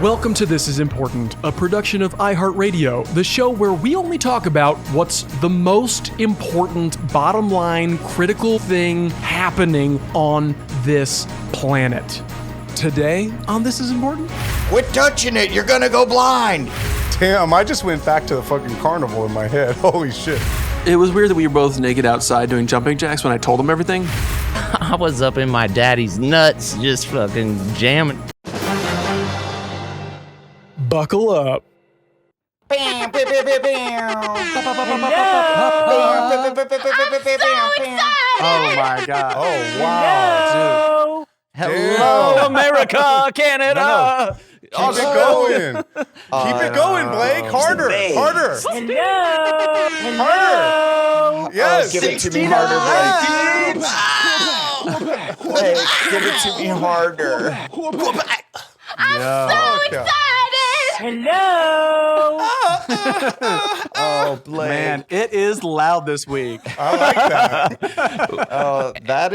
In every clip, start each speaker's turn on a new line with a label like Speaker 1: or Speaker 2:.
Speaker 1: Welcome to This Is Important, a production of iHeartRadio, the show where we only talk about what's the most important, bottom line, critical thing happening on this planet. Today on This Is Important...
Speaker 2: Quit touching it, you're gonna go blind!
Speaker 3: Damn, I just went back to the fucking carnival in my head. Holy shit.
Speaker 1: It was weird that we were both naked outside doing jumping jacks when I told him everything.
Speaker 4: I was up in my daddy's nuts just fucking jamming.
Speaker 1: Buckle up.
Speaker 2: Oh my god.
Speaker 3: Oh, wow.
Speaker 4: Hello, America, Canada.
Speaker 3: Keep it going. Keep it going, Blake. Harder. Harder. Harder. Yes.
Speaker 2: Give it to me harder, Blake. Blake, give it to me harder.
Speaker 5: I'm so excited! Hello!
Speaker 2: Oh, Blake.
Speaker 1: Man, it is loud this week.
Speaker 3: I like that.
Speaker 2: That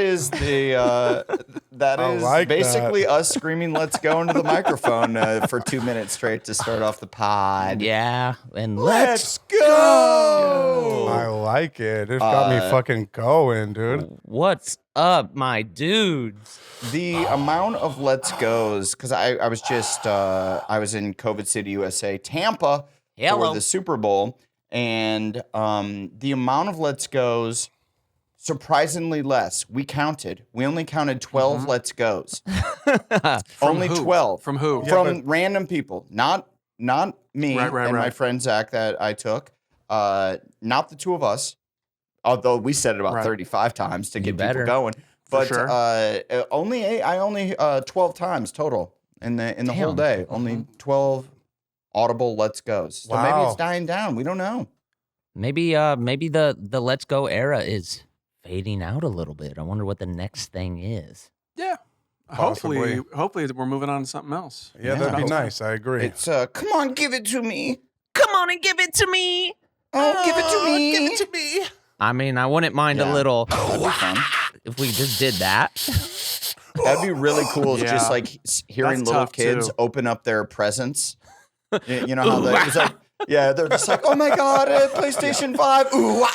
Speaker 2: is basically us screaming "Let's go" into the microphone for 2 minutes straight to start off the pod.
Speaker 4: Yeah, and
Speaker 2: Let's go.
Speaker 3: I like it. It got me fucking going, dude.
Speaker 4: What's up, my dudes?
Speaker 2: The amount of let's goes, because I was just I was in COVID City, USA, Tampa for the Super Bowl, and the amount of let's goes surprisingly less. We counted. We only counted 12 let's goes. Only 12.
Speaker 1: From who?
Speaker 2: From random people, not me and
Speaker 1: Right.
Speaker 2: my friend Zach that I took. Not the two of us, although we said it about 35 times to get people going. But
Speaker 1: sure.
Speaker 2: only 12 times total in the whole day. Only 12 audible let's goes. So maybe it's dying down. We don't know.
Speaker 4: Maybe the Let's Go era is fading out a little bit. I wonder what the next thing is.
Speaker 1: Yeah.
Speaker 3: Possibly.
Speaker 1: Hopefully we're moving on to something else.
Speaker 3: Yeah, that'd be nice. I agree.
Speaker 2: It's come on, give it to me.
Speaker 4: Come on and give it to me.
Speaker 2: Oh, give it to me.
Speaker 3: Give it to me.
Speaker 4: I mean, I wouldn't mind a little
Speaker 2: That'd be fun.
Speaker 4: if we just did that.
Speaker 2: That'd be really cool.
Speaker 1: Yeah.
Speaker 2: Just like hearing
Speaker 1: That's
Speaker 2: little
Speaker 1: tough,
Speaker 2: kids
Speaker 1: too.
Speaker 2: open up their presents. You know how it's like, yeah, they're just like, oh my god, PlayStation 5. Ooh,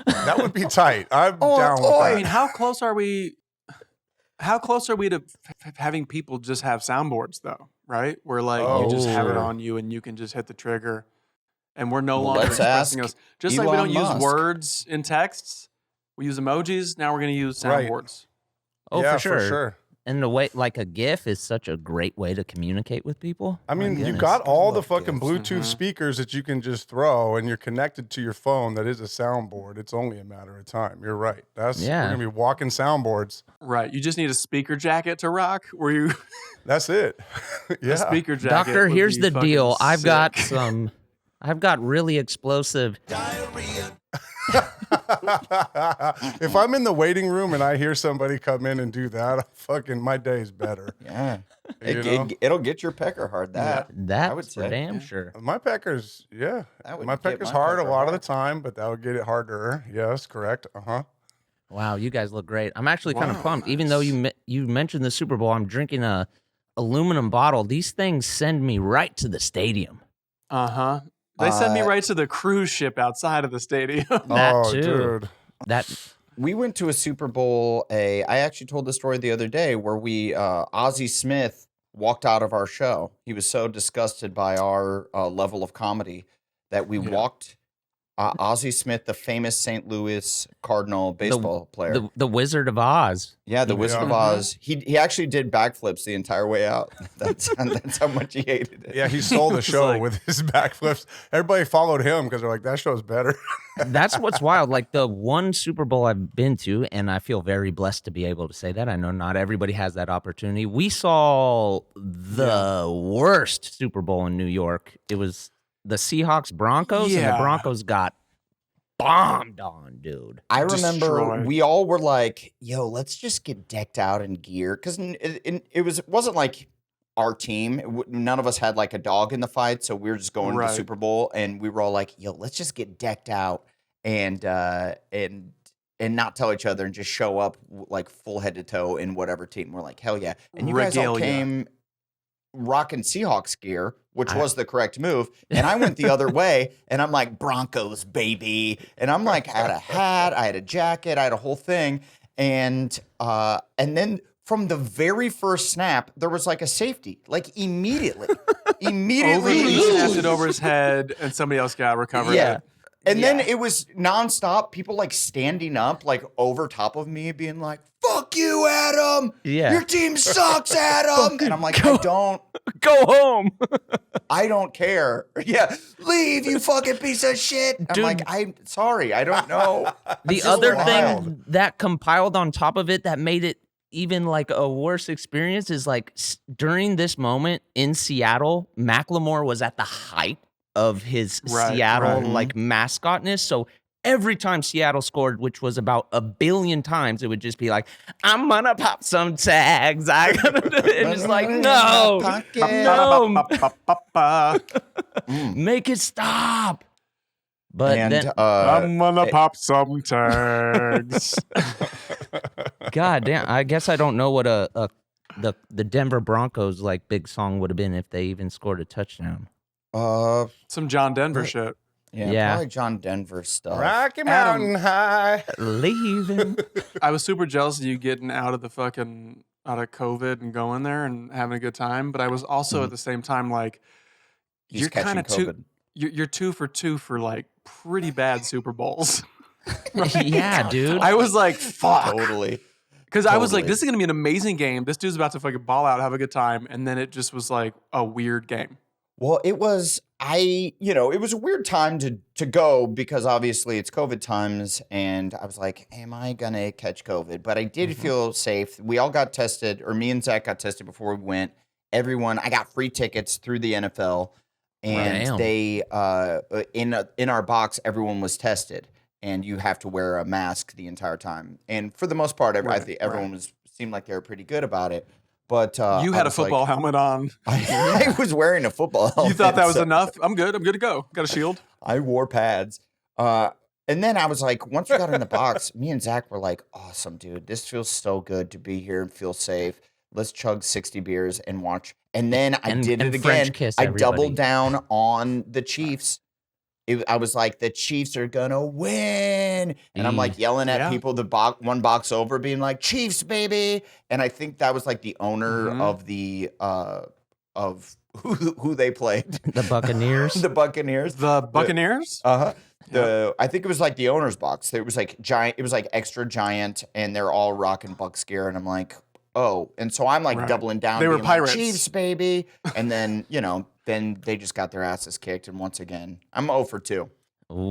Speaker 3: That would be tight. I'm down with
Speaker 1: I
Speaker 3: that.
Speaker 1: mean, how close are we to having people just have soundboards, though? Right? Where you just have it on you and you can just hit the trigger, and we're no longer
Speaker 2: let's
Speaker 1: expressing
Speaker 2: ask
Speaker 1: us. Just like we
Speaker 2: Elon
Speaker 1: don't
Speaker 2: Musk.
Speaker 1: use words in texts, we use emojis. Now we're going to use
Speaker 3: Right.
Speaker 1: soundboards.
Speaker 4: Oh,
Speaker 3: Yeah,
Speaker 4: for sure.
Speaker 3: for sure.
Speaker 4: And the way, like a GIF is such a great way to communicate with people.
Speaker 3: I mean,
Speaker 4: My
Speaker 3: you
Speaker 4: goodness.
Speaker 3: got all the
Speaker 2: love
Speaker 3: fucking
Speaker 2: gifts.
Speaker 3: Bluetooth speakers that you can just throw, and you're connected to your phone that is a soundboard. It's only a matter of time. You're right. We're gonna be walking soundboards.
Speaker 1: Right. You just need a speaker jacket to rock. Where you
Speaker 3: That's it. Yeah.
Speaker 1: a speaker jacket.
Speaker 4: Doctor,
Speaker 1: would
Speaker 4: here's
Speaker 1: be
Speaker 4: the
Speaker 1: fucking
Speaker 4: deal. I've got
Speaker 1: sick.
Speaker 4: I've got really explosive.
Speaker 3: If I'm in the waiting room and I hear somebody come in and do that, my day's better.
Speaker 2: yeah.
Speaker 3: You know?
Speaker 2: It'll get your pecker hard. That I would
Speaker 4: That's for
Speaker 2: say.
Speaker 4: damn sure.
Speaker 3: My pecker's,
Speaker 2: That would
Speaker 3: my
Speaker 2: get
Speaker 3: pecker's
Speaker 2: my
Speaker 3: hard
Speaker 2: pecker
Speaker 3: a lot of the
Speaker 2: hard.
Speaker 3: time, but that would get it harder. Yes, correct.
Speaker 4: Wow, you guys look great. I'm actually kind of pumped. Even though you mentioned the Super Bowl, I'm drinking a aluminum bottle. These things send me right to the stadium.
Speaker 1: They send me right to the cruise ship outside of the stadium.
Speaker 4: That
Speaker 3: Oh,
Speaker 4: too.
Speaker 3: dude.
Speaker 4: That
Speaker 2: We went to a Super Bowl. I actually told the story the other day where we Ozzie Smith walked out of our show. He was so disgusted by our level of comedy that we walked. Ozzie Smith, the famous St. Louis Cardinal baseball player.
Speaker 4: the Wizard of Oz.
Speaker 2: Yeah, the Wizard of Oz. He actually did backflips the entire way out. That's how much he hated it.
Speaker 3: Yeah, he stole the show with his backflips. Everybody followed him because they're like, that show's better.
Speaker 4: That's what's wild. Like the one Super Bowl I've been to, and I feel very blessed to be able to say that. I know not everybody has that opportunity. We saw the worst Super Bowl in New York. It was the Seahawks Broncos, and the Broncos got bombed on, dude.
Speaker 2: I remember
Speaker 1: Destroyed.
Speaker 2: we all were like, yo, let's just get decked out in gear. Because it wasn't like our team. None of us had like a dog in the fight. So we were just going to the Super Bowl. And we were all like, yo, let's just get decked out and not tell each other and just show up like full head to toe in whatever team. We're like, hell yeah. And you guys all came rocking Seahawks gear, which was the correct move. And I went the other way, and I'm like, Broncos, baby. And I'm like, I had a hat, I had a jacket, I had a whole thing. And then from the very first snap, there was like a safety, like immediately.
Speaker 1: He snapped it over his head, and somebody else got recovered.
Speaker 2: Yeah. And then it was nonstop. People like standing up, like over top of me, being like, "Fuck you, Adam!
Speaker 4: Yeah.
Speaker 2: Your team sucks, Adam!" And I'm like, I don't
Speaker 4: go home.
Speaker 2: I don't care. Yeah, leave, you fucking piece of shit.
Speaker 4: Dude.
Speaker 2: I'm like, I'm sorry, I don't know.
Speaker 4: The other thing that compiled on top of it that made it even like a worse experience is like during this moment in Seattle, Macklemore was at the height of his Seattle like mascotness. So every time Seattle scored, which was about 1 billion times, it would just be like, I'm gonna pop some tags. I gotta do it. And it's like, no, make it stop. But then
Speaker 1: I'm gonna pop some tags.
Speaker 4: God damn, I guess I don't know what the Denver Broncos like big song would have been if they even scored a touchdown.
Speaker 1: Some John Denver shit.
Speaker 2: Yeah, probably John Denver stuff.
Speaker 3: Rocky Mountain High.
Speaker 4: Leaving.
Speaker 1: I was super jealous of you getting out of COVID and going there and having a good time. But I was also at the same time like, you're kind of you're 2 for 2 for like pretty bad Super Bowls.
Speaker 4: Yeah, dude.
Speaker 1: I was like, fuck.
Speaker 2: Totally.
Speaker 1: Because I was like, this is going to be an amazing game. This dude's about to fucking ball out, have a good time. And then it just was like a weird game.
Speaker 2: Well, it was it was a weird time to go because obviously it's COVID times, and I was like, am I gonna catch COVID? But I did feel safe. We all got tested, or me and Zach got tested before we went. I got free tickets through the NFL, and they in our box, everyone was tested, and you have to wear a mask the entire time. And for the most part, everyone seemed like they were pretty good about it. But
Speaker 1: you had a football helmet on.
Speaker 2: I was wearing a football helmet.
Speaker 1: You thought that was enough? I'm good. I'm good to go. Got a shield.
Speaker 2: I wore pads. And then I was like, once we got in the box, me and Zach were like, awesome, dude. This feels so good to be here and feel safe. Let's chug 60 beers and watch. And then I did it again. I doubled down on the Chiefs. I was like, the Chiefs are gonna win, and I'm like yelling at people one box over, being like, Chiefs, baby. And I think that was like the owner of the of who they played,
Speaker 4: the Buccaneers.
Speaker 2: The Buccaneers. I think it was like the owner's box. It was like giant. It was like extra giant, and they're all rocking Bucs gear, and I'm like, oh, and so I'm like doubling down.
Speaker 1: They were Pirates.
Speaker 2: Like, Chiefs, baby, and then then they just got their asses kicked, and once again, I'm 0 for 2,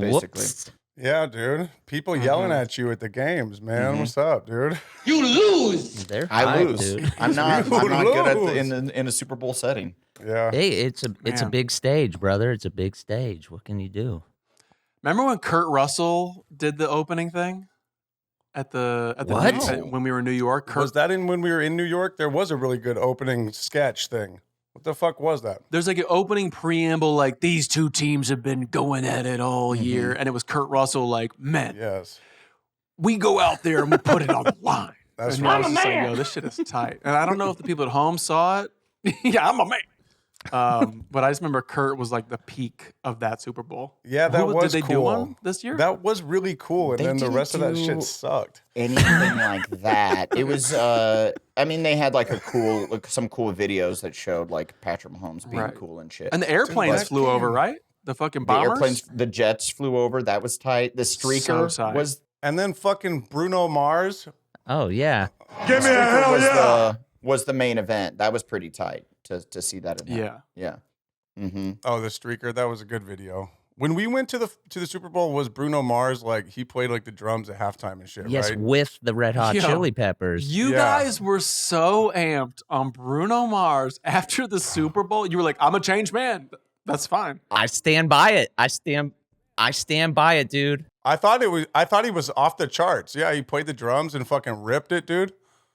Speaker 2: basically.
Speaker 4: Whoops.
Speaker 3: Yeah, dude. People yelling at you at the games, man. What's up, dude?
Speaker 5: You lose.
Speaker 2: I lose.
Speaker 4: Dude.
Speaker 2: I'm not good at in a Super Bowl setting.
Speaker 3: Yeah.
Speaker 4: Hey, it's a big stage, brother. It's a big stage. What can you do?
Speaker 1: Remember when Kurt Russell did the opening thing at the when we were in New York?
Speaker 3: Was that when we were in New York? There was a really good opening sketch thing. What the fuck was that?
Speaker 1: There's like an opening preamble, like these two teams have been going at it all year, and it was Kurt Russell, like, man, we go out there and we put it on the line.
Speaker 3: That's
Speaker 1: right. I was just like, yo, this shit is tight. And I don't know if the people at home saw it. Yeah, I'm a man. But I just remember Kurt was like the peak of that Super Bowl.
Speaker 3: Yeah, that was
Speaker 1: Did they do one this year?
Speaker 3: That was really cool, and then the rest of that shit sucked.
Speaker 2: Anything like that. It was, I mean, they had like some cool videos that showed like Patrick Mahomes being cool and shit.
Speaker 1: And the airplanes flew over, right? The fucking bombers?
Speaker 2: The jets flew over. That was tight. The streaker was.
Speaker 3: And then fucking Bruno Mars.
Speaker 4: Oh, yeah.
Speaker 3: Give me a hell yeah!
Speaker 2: Was the main event. That was pretty tight to see that event.
Speaker 1: Yeah.
Speaker 2: Yeah. Mm-hmm.
Speaker 3: Oh, the streaker. That was a good video. When we went to the Super Bowl, was Bruno Mars like he played like the drums at halftime and shit?
Speaker 4: Yes,
Speaker 3: right?
Speaker 4: with the Red Hot Chili Peppers.
Speaker 1: You guys were so amped on Bruno Mars after the Super Bowl. You were like, "I'm a changed man." That's fine.
Speaker 4: I stand by it. I stand by it, dude.
Speaker 3: I thought he was off the charts. Yeah, he played the drums and fucking ripped it, dude.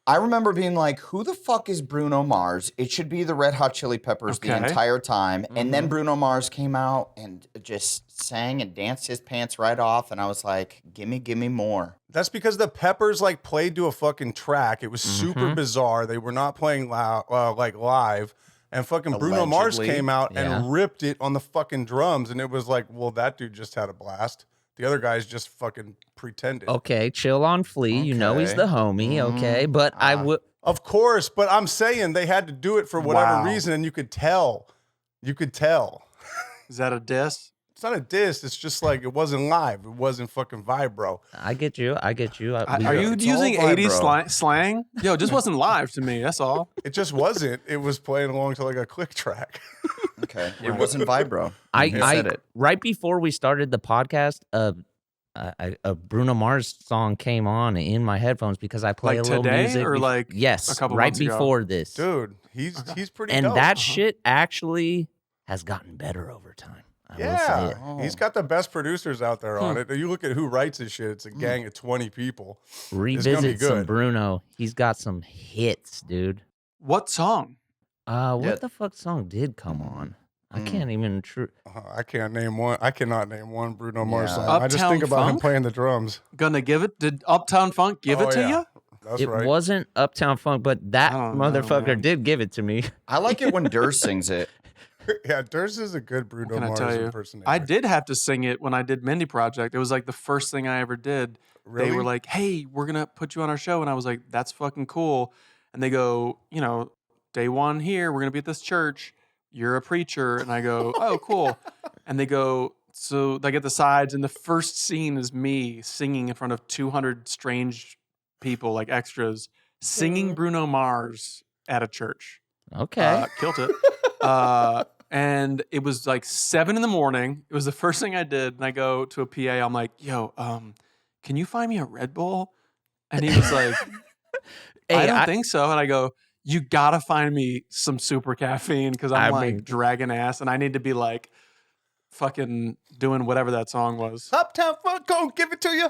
Speaker 2: I remember being like, who the fuck is Bruno Mars? It should be the Red Hot Chili Peppers the entire time. And then Bruno Mars came out and just sang and danced his pants right off. And I was like, gimme more.
Speaker 3: That's because the Peppers like played to a fucking track. It was super bizarre. They were not playing live. And fucking Bruno Mars
Speaker 2: Allegedly.
Speaker 3: came out
Speaker 4: Yeah.
Speaker 3: and ripped it on the fucking drums. And it was like, well, that dude just had a blast. The other guys just fucking pretended.
Speaker 4: Okay, chill on Flea. You know he's
Speaker 2: Okay.
Speaker 4: the homie. Okay, but I would.
Speaker 3: Of course, but I'm saying they had to do it for whatever
Speaker 1: Wow.
Speaker 3: reason, and you could tell. You could tell.
Speaker 1: Is that a diss?
Speaker 3: It's not a diss. It's just like it wasn't live. It wasn't fucking vibro.
Speaker 4: I get you.
Speaker 1: Are you
Speaker 2: It's
Speaker 1: using
Speaker 2: all
Speaker 1: 80s
Speaker 2: vibro.
Speaker 1: slang? Yo, it just wasn't live to me. That's all.
Speaker 3: It just wasn't. It was playing along to like a click track.
Speaker 2: Okay. It wasn't vibro.
Speaker 4: I
Speaker 2: said it.
Speaker 4: right before we started the podcast, a Bruno Mars song came on in my headphones because I play
Speaker 1: Like
Speaker 4: a little
Speaker 1: today
Speaker 4: music.
Speaker 1: or like
Speaker 4: yes,
Speaker 1: a couple
Speaker 4: right
Speaker 1: months ago?
Speaker 4: before this,
Speaker 3: Dude, he's pretty
Speaker 4: and
Speaker 3: dope.
Speaker 4: that shit actually has gotten better over time. I will say
Speaker 3: Yeah,
Speaker 4: it.
Speaker 2: Oh.
Speaker 3: he's got the best producers out there on it. You look at who writes his shit, it's a gang of 20 people.
Speaker 4: Revisit some
Speaker 3: good.
Speaker 4: Bruno. He's got some hits, dude.
Speaker 1: What song?
Speaker 4: What
Speaker 2: Yeah.
Speaker 4: the fuck song did come on? I can't even.
Speaker 3: I can't name one. I cannot name one Bruno Mars
Speaker 2: Yeah.
Speaker 3: song. I just
Speaker 1: Uptown
Speaker 3: think about him
Speaker 1: Funk?
Speaker 3: playing the drums.
Speaker 1: Gonna give it? Did Uptown Funk give
Speaker 3: Oh,
Speaker 1: it to
Speaker 3: yeah.
Speaker 1: you?
Speaker 3: That's
Speaker 4: It
Speaker 3: right.
Speaker 4: wasn't Uptown Funk, but that
Speaker 1: I don't know,
Speaker 4: motherfucker
Speaker 1: man.
Speaker 4: did give it to me.
Speaker 2: I like it when Durst sings it.
Speaker 3: Yeah, Durst is a good Bruno
Speaker 1: Can I
Speaker 3: Mars
Speaker 1: tell you?
Speaker 3: impersonator.
Speaker 1: I did have to sing it when I did Mindy Project. It was like the first thing I ever did.
Speaker 3: Really?
Speaker 1: They were like, "Hey, we're gonna put you on our show," and I was like, "That's fucking cool." And they go, "Day one here, we're gonna be at this church. You're a preacher," and I go, "Oh, cool." And they go, so they get the sides, and the first scene is me singing in front of 200 strange people, like extras, singing Bruno Mars at a church.
Speaker 4: Okay.
Speaker 1: Killed it. And it was like 7 a.m. It was the first thing I did. And I go to a PA. I'm like, "Yo, can you find me a Red Bull?" And he was like, "I don't think so." And I go, "You gotta find me some super caffeine because I'm like dragging ass, and I need to be like fucking doing whatever that song was."
Speaker 3: Uptown Funk, go give it to you.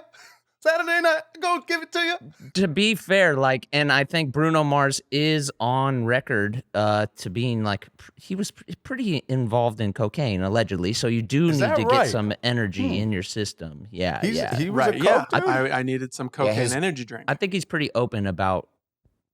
Speaker 3: Saturday night, go give it to you.
Speaker 4: To be fair, and I think Bruno Mars is on record to being he was pretty involved in cocaine allegedly. So you do
Speaker 3: Is
Speaker 4: need
Speaker 3: that
Speaker 4: to
Speaker 3: right?
Speaker 4: get some energy in your system. Yeah, yeah.
Speaker 3: He was
Speaker 1: Right?
Speaker 3: a
Speaker 1: Yeah,
Speaker 3: coke dude?
Speaker 1: I needed some cocaine
Speaker 2: his-
Speaker 1: energy drink.
Speaker 4: I think he's pretty open about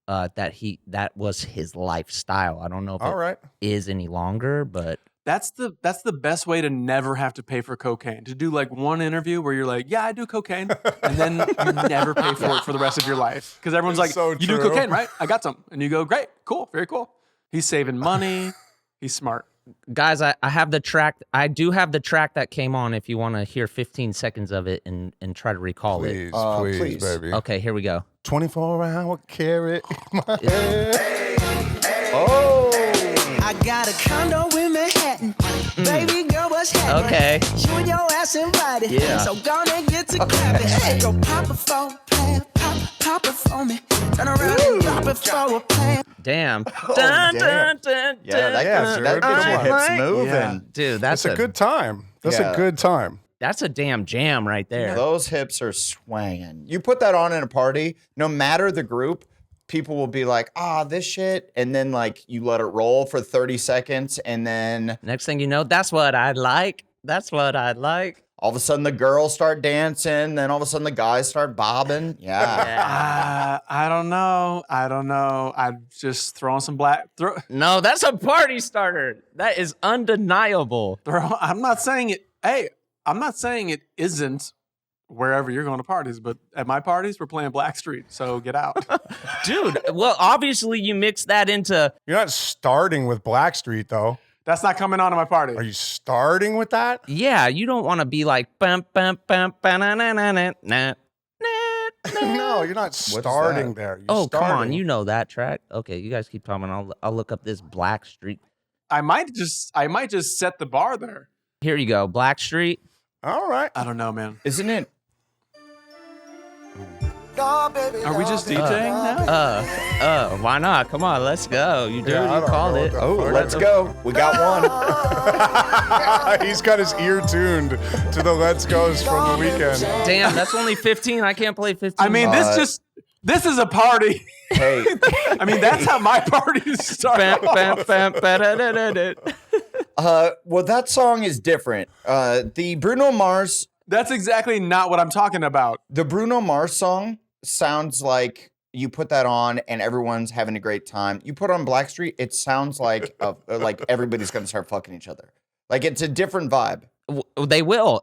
Speaker 4: that was his lifestyle. I don't know if
Speaker 3: All
Speaker 4: it
Speaker 3: right.
Speaker 4: is any longer, but
Speaker 1: That's the best way to never have to pay for cocaine. To do like one interview where you're like, "Yeah, I do cocaine," and then you never pay for it for the rest of your life because everyone's
Speaker 3: It's
Speaker 1: like,
Speaker 3: so
Speaker 1: "You do
Speaker 3: true.
Speaker 1: cocaine, right? I got some," and you go, "Great, cool, very cool." He's saving money. He's smart.
Speaker 4: guys, I have the track. I do have the track that came on. If you want to hear 15 seconds of it and try to recall
Speaker 3: Please,
Speaker 2: please.
Speaker 3: please, baby.
Speaker 4: it. Okay, here we go.
Speaker 3: 24-hour carrot in my
Speaker 4: It's-
Speaker 3: head.
Speaker 2: Oh.
Speaker 6: I got a condo in Manhattan. Baby girl, what's happening?
Speaker 4: Okay.
Speaker 6: You and your ass invited.
Speaker 4: Yeah.
Speaker 6: So gonna get to clapping. Hey, go pop it for a plan. Pop it for me. Turn around and drop it for a plan.
Speaker 4: Damn.
Speaker 2: Oh, damn. Yeah, that gets your hips moving.
Speaker 1: Yeah.
Speaker 4: Dude, that's
Speaker 3: That's a good time. That's
Speaker 2: Yeah.
Speaker 3: a good time.
Speaker 4: That's a damn jam right there.
Speaker 2: Those hips are swinging. You put that on in a party, no matter the group, people will be like, this shit. And then you let it roll for 30 seconds. And then
Speaker 4: Next thing you know, that's what I'd like. That's what I'd like.
Speaker 2: all of a sudden the girls start dancing. Then all of a sudden the guys start bobbing. Yeah.
Speaker 1: I don't know. I'm just throwing some
Speaker 4: No, that's a party starter. That is undeniable.
Speaker 1: I'm not saying it. Hey, I'm not saying it isn't wherever you're going to parties, but at my parties, we're playing Blackstreet. So get out.
Speaker 4: Dude, well, obviously you mix that into
Speaker 3: You're not starting with Blackstreet, though.
Speaker 1: That's not coming on at my party.
Speaker 3: Are you starting with that?
Speaker 4: yeah, you don't want to be like bum bum bum ba-na-na-na-na, na,
Speaker 3: No, you're not starting there. You're
Speaker 4: Oh, come on,
Speaker 3: starting.
Speaker 4: you know that track. Okay, you guys keep talking. I'll look up this Blackstreet.
Speaker 1: I might just set the bar there.
Speaker 4: Here you go, Blackstreet.
Speaker 3: All right.
Speaker 1: I don't know, man.
Speaker 2: Isn't it?
Speaker 1: Are we just DJing now?
Speaker 4: Why not? Come on, let's go. You do
Speaker 3: Yeah, I
Speaker 4: what you
Speaker 3: don't
Speaker 4: called
Speaker 3: know
Speaker 4: it.
Speaker 3: what the
Speaker 2: Oh,
Speaker 3: fuck.
Speaker 2: let's go. We got one.
Speaker 3: He's got his ear tuned to the Let's Goes from the weekend.
Speaker 4: Damn, that's only 15. I can't play 15.
Speaker 1: I mean, this is a party.
Speaker 2: Hey,
Speaker 1: I mean, that's how my parties start.
Speaker 4: Bam, bam,
Speaker 1: off.
Speaker 4: bam, ba-da-da-da-da.
Speaker 2: well, that song is different. The Bruno Mars
Speaker 1: That's exactly not what I'm talking about.
Speaker 2: song sounds like you put that on and everyone's having a great time. You put on Blackstreet, it sounds like everybody's gonna start fucking each other. Like it's a different vibe.
Speaker 4: They will.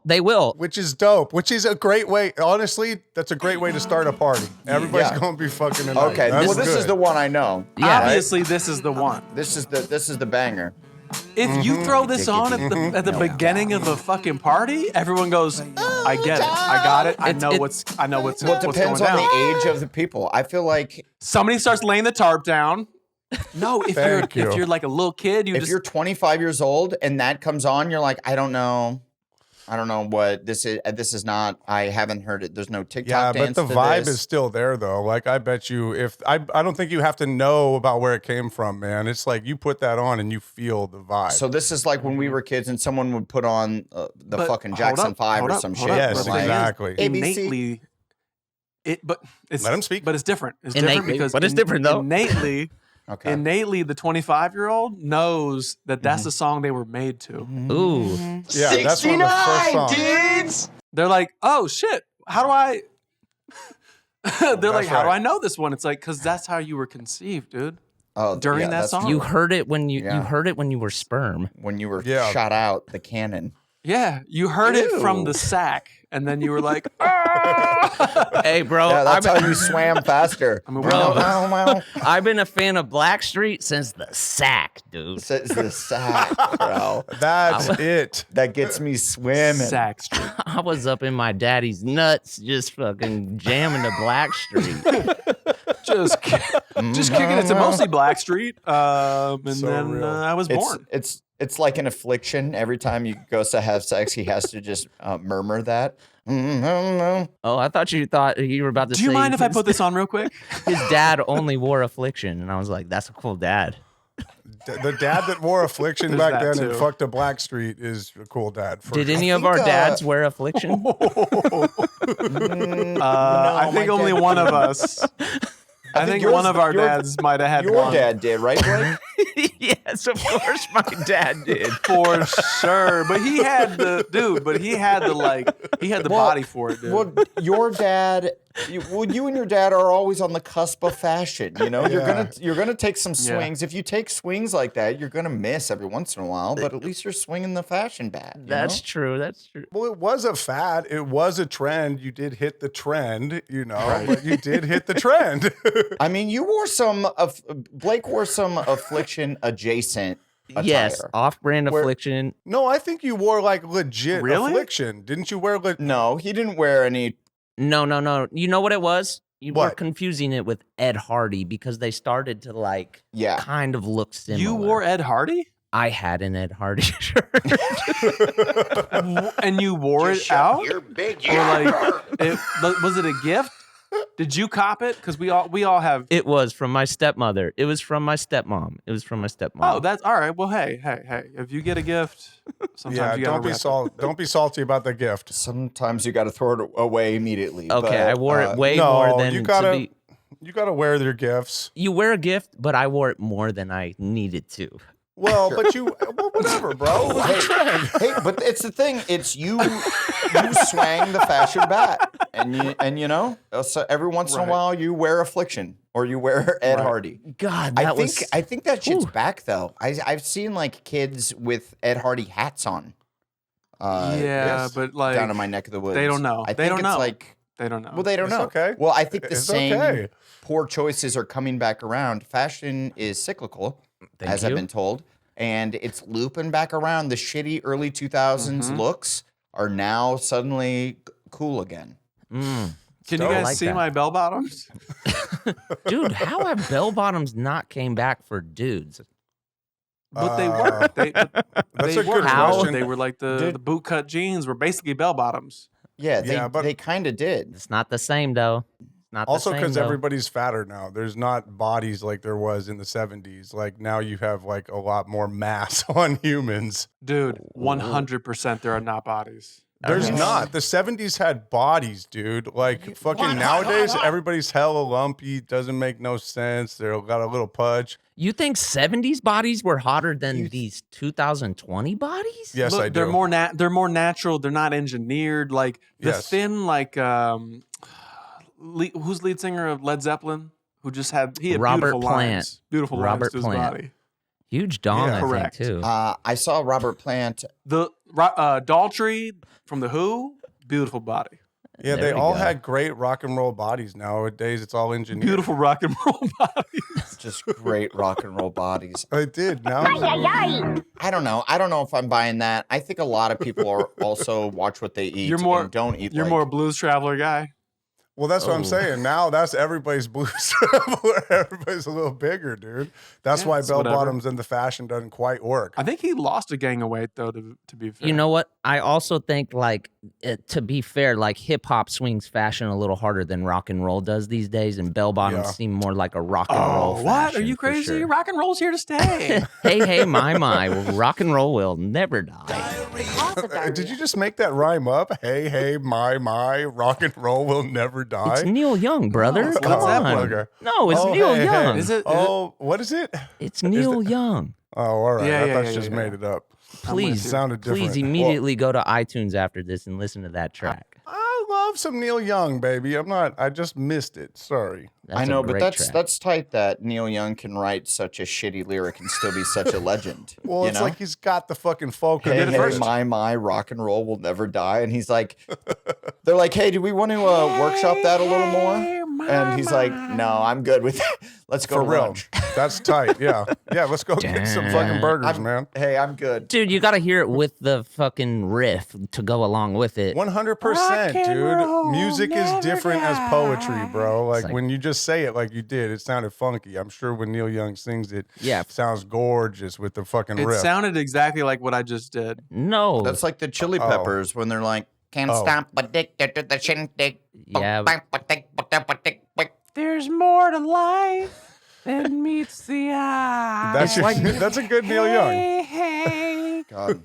Speaker 3: Which is dope. Which is a great way. Honestly, that's a great way to start a party. Everybody's gonna be fucking tonight.
Speaker 2: Okay, this is the one I know.
Speaker 1: Yeah, obviously this is the one.
Speaker 2: This is the banger.
Speaker 1: If you throw this on at the beginning of a fucking party, everyone goes, "I get it, I got it, I know what's
Speaker 2: Well, it
Speaker 1: what's
Speaker 2: depends
Speaker 1: going
Speaker 2: on
Speaker 1: down."
Speaker 2: the age of the people. I feel like
Speaker 1: Somebody starts laying the tarp down. No, if you're like a little kid,
Speaker 2: if you're 25 years old and that comes on, you're like, I don't know what this is. This is not. I haven't heard it. There's no TikTok dance.
Speaker 3: Yeah, but the vibe is still there though. Like I bet you, if I don't think you have to know about where it came from, man. It's like you put that on and you feel the vibe.
Speaker 2: So this is like when we were kids and someone would put on the fucking Jackson 5 or some shit.
Speaker 3: Yes, exactly.
Speaker 1: Innately, but it's
Speaker 3: let him speak.
Speaker 1: But it's different. It's different because
Speaker 4: it's different though.
Speaker 1: Innately.
Speaker 2: Okay.
Speaker 1: Innately, the 25-year-old knows that that's the song they were made to.
Speaker 4: Ooh.
Speaker 3: Yeah, that's one of the first songs.
Speaker 5: dudes.
Speaker 1: They're like, oh shit, how do I? They're like, how do
Speaker 3: right.
Speaker 1: I know this one? It's like, because that's how you were conceived, dude.
Speaker 2: Oh,
Speaker 1: During
Speaker 2: yeah,
Speaker 1: that
Speaker 2: that's
Speaker 1: song,
Speaker 4: You heard it when you
Speaker 2: Yeah.
Speaker 4: heard it when you were sperm.
Speaker 2: when you were
Speaker 3: Yeah.
Speaker 2: shot out the cannon.
Speaker 1: yeah, you heard it from
Speaker 2: Ew.
Speaker 1: the sack, and then you were like,
Speaker 4: Hey, bro,
Speaker 2: Yeah, that's how you swam faster.
Speaker 1: I mean,
Speaker 2: Wow.
Speaker 4: I've been a fan of Blackstreet since the sack, dude.
Speaker 2: It's the sack, bro.
Speaker 3: That's it.
Speaker 2: That gets me swimming.
Speaker 1: Sack Street.
Speaker 4: I was up in my daddy's nuts, just fucking jamming to Blackstreet.
Speaker 1: just kicking it to mostly Blackstreat, and
Speaker 3: So
Speaker 1: then
Speaker 3: real.
Speaker 1: I was born.
Speaker 2: It's like an affliction. Every time he goes to have sex, he has to just murmur that.
Speaker 4: Oh, I thought you were about to say.
Speaker 1: Do you mind if I
Speaker 4: his-
Speaker 1: put this on real quick?
Speaker 4: His dad only wore Affliction, and I was like, "That's a cool dad."
Speaker 3: The dad that wore Affliction
Speaker 1: There's
Speaker 3: back
Speaker 1: that
Speaker 3: then and
Speaker 1: too.
Speaker 3: fucked a Blackstreet is a cool dad. For
Speaker 4: Did
Speaker 3: sure.
Speaker 4: any of our dads wear Affliction?
Speaker 1: I think only one of us. I think one of our dads might have had
Speaker 2: Your
Speaker 1: one.
Speaker 2: dad did, right, Blake?
Speaker 4: Yes, of course, my dad did.
Speaker 1: For sure. But he had the body for it, dude.
Speaker 2: Well, your dad, you and your dad are always on the cusp of fashion. You know, you're gonna take some swings. If you take swings like that, you're gonna miss every once in a while. But at least you're swinging the fashion bat.
Speaker 4: That's true. That's true.
Speaker 3: Well, it was a fad. It was a trend. You did hit the trend, but you did hit the trend.
Speaker 2: I mean, Blake wore some Affliction adjacent attire.
Speaker 4: Yes, off-brand Affliction.
Speaker 3: No, I think you wore like legit
Speaker 1: Really?
Speaker 3: Affliction. Didn't you wear
Speaker 2: No, he didn't wear any.
Speaker 4: No. You know what it was? You were
Speaker 3: What?
Speaker 4: confusing it with Ed Hardy because they started to
Speaker 2: Yeah.
Speaker 4: kind of look similar.
Speaker 1: You wore Ed Hardy?
Speaker 4: I had an Ed Hardy shirt.
Speaker 1: And you wore it out? Or was it a gift? Did you cop it? Because we all have.
Speaker 4: It was from my stepmother. It was from my stepmom.
Speaker 1: Oh, that's all right. Well, hey. If you get a gift, sometimes you gotta wrap it.
Speaker 3: don't be salty about the gift.
Speaker 2: Sometimes you got to throw it away immediately.
Speaker 4: okay.
Speaker 2: but,
Speaker 4: I wore it way
Speaker 3: no,
Speaker 4: more than
Speaker 3: you
Speaker 4: to
Speaker 3: gotta-
Speaker 4: be.
Speaker 3: You got to wear their gifts.
Speaker 4: You wear a gift, but I wore it more than I needed to.
Speaker 3: Well, but whatever, bro. It was a trend.
Speaker 2: Hey, but it's the thing. It's you swang the fashion bat, and you know, so every once in a while you wear Affliction or you wear Ed Hardy.
Speaker 4: God,
Speaker 2: I think that shit's back though. I've seen like kids with Ed Hardy hats on.
Speaker 1: But like
Speaker 2: down in my neck of the woods.
Speaker 1: they don't know.
Speaker 2: I
Speaker 1: They
Speaker 2: think
Speaker 1: don't
Speaker 2: it's
Speaker 1: know.
Speaker 2: like
Speaker 1: They don't know.
Speaker 2: well, they don't
Speaker 3: It's
Speaker 2: know.
Speaker 3: okay.
Speaker 2: Well, I think the
Speaker 3: It's
Speaker 2: same
Speaker 3: okay.
Speaker 2: poor choices are coming back around. Fashion is cyclical, as I've been told, and it's looping back around. The shitty early 2000s looks are now suddenly cool again.
Speaker 1: Can you
Speaker 4: I
Speaker 1: guys
Speaker 4: like
Speaker 1: see
Speaker 4: that.
Speaker 1: my bell bottoms?
Speaker 4: Dude, how have bell bottoms not came back for dudes?
Speaker 1: But they were.
Speaker 3: That's
Speaker 1: they
Speaker 3: a good
Speaker 1: were.
Speaker 3: question.
Speaker 1: They were like the boot cut jeans were basically bell bottoms.
Speaker 2: Yeah,
Speaker 3: but-
Speaker 2: they kind of did.
Speaker 4: It's not the same though. Not
Speaker 3: Also,
Speaker 4: the same,
Speaker 3: because
Speaker 4: though.
Speaker 3: everybody's fatter now. There's not bodies like there was in the 70s. Like now you have like a lot more mass on humans.
Speaker 1: Dude, 100% there are not bodies.
Speaker 3: There's not. The 70s had bodies, dude. Like fucking nowadays, everybody's hella lumpy. Doesn't make no sense. They're got a little pudge.
Speaker 4: You think 70s bodies were hotter than these 2020 bodies?
Speaker 3: Yes,
Speaker 1: Look,
Speaker 3: I do.
Speaker 1: they're more natural. They're not engineered. Like the
Speaker 3: Yes.
Speaker 1: thin, like who's lead singer of Led Zeppelin? who just had
Speaker 4: Robert
Speaker 1: beautiful
Speaker 4: Plant.
Speaker 1: lines. Beautiful
Speaker 4: Robert
Speaker 1: lines to his
Speaker 4: Plant.
Speaker 1: body.
Speaker 4: Huge dong, I
Speaker 1: correct.
Speaker 4: think, too.
Speaker 2: I saw Robert Plant.
Speaker 1: The Daltrey from The Who, beautiful body.
Speaker 3: Yeah,
Speaker 4: There
Speaker 3: they
Speaker 4: we
Speaker 3: all
Speaker 4: go.
Speaker 3: had great rock and roll bodies. Nowadays, it's all engineered.
Speaker 1: Beautiful rock and roll bodies.
Speaker 2: Just great rock and roll bodies.
Speaker 3: They did. Now,
Speaker 2: I don't know. I don't know if I'm buying that. I think a lot of people are also watch what they eat and don't eat.
Speaker 1: You're more a blues traveler guy.
Speaker 3: well, that's what I'm saying. Now, that's everybody's blues. Everybody's a little bigger, dude. That's why
Speaker 1: it's
Speaker 3: bell
Speaker 1: whatever.
Speaker 3: bottoms and the fashion doesn't quite work.
Speaker 1: I think he lost a gang of weight though. To be fair,
Speaker 4: You know what? I also think, like, to be fair, like hip hop swings fashion a little harder than rock and roll does these days, and bell bottoms
Speaker 3: Yeah.
Speaker 4: seem more like a rock and roll.
Speaker 1: Oh, what? Are
Speaker 4: fashion
Speaker 1: you
Speaker 4: for
Speaker 1: crazy?
Speaker 4: sure.
Speaker 1: Rock and roll's here to stay.
Speaker 4: Hey, my, rock and roll will never die.
Speaker 3: Did you just make that rhyme up? Hey, my, rock and roll will never die.
Speaker 4: It's Neil Young, brother.
Speaker 1: Oh,
Speaker 4: Come
Speaker 1: what's that
Speaker 4: on.
Speaker 1: one?
Speaker 3: Okay.
Speaker 4: No, it's
Speaker 3: Oh,
Speaker 4: Neil
Speaker 3: hey,
Speaker 4: Young.
Speaker 3: hey.
Speaker 1: Is it?
Speaker 3: What is it?
Speaker 4: It's Neil Young.
Speaker 3: Oh, all right.
Speaker 1: Yeah,
Speaker 3: I
Speaker 1: yeah,
Speaker 3: thought
Speaker 1: yeah,
Speaker 3: you just
Speaker 1: yeah,
Speaker 3: made it up.
Speaker 4: Please,
Speaker 3: It sounded different.
Speaker 4: please immediately go to iTunes after this and listen to that track.
Speaker 3: I love some Neil Young, baby. I just missed it. Sorry.
Speaker 4: That's
Speaker 2: I
Speaker 4: a
Speaker 2: know, but
Speaker 4: great
Speaker 2: that's
Speaker 4: track.
Speaker 2: tight that Neil Young can write such a shitty lyric and still be such a legend.
Speaker 3: Well,
Speaker 2: you
Speaker 3: it's
Speaker 2: know?
Speaker 3: like he's got the fucking folk.
Speaker 2: Hey,
Speaker 3: in
Speaker 2: hey,
Speaker 3: it.
Speaker 2: my, rock and roll will never die. And he's like, they're like, hey, do we want to workshop that a little more? And he's like, no, I'm good with that. Let's go
Speaker 3: For
Speaker 2: to
Speaker 3: real.
Speaker 2: lunch.
Speaker 3: That's tight. Yeah. Yeah, let's go get some fucking burgers, man.
Speaker 2: Hey, I'm good.
Speaker 4: Dude, you got to hear it with the fucking riff to go along with it.
Speaker 3: 100%, dude. Music is different as poetry, bro. Like,
Speaker 4: like-
Speaker 3: when you just say it like you did, it sounded funky. I'm sure when Neil Young sings it,
Speaker 4: Yeah.
Speaker 3: it sounds gorgeous with the fucking
Speaker 1: It
Speaker 3: riff.
Speaker 1: sounded exactly like what I just did.
Speaker 4: No.
Speaker 2: That's like the Chili
Speaker 3: Oh.
Speaker 2: Peppers when they're like, can't
Speaker 3: Oh.
Speaker 2: stop addicted to the shindig.
Speaker 4: Yeah.
Speaker 1: There's more to life than meets the eye.
Speaker 3: That's, that's a good Neil Young.
Speaker 1: Hey,
Speaker 2: God.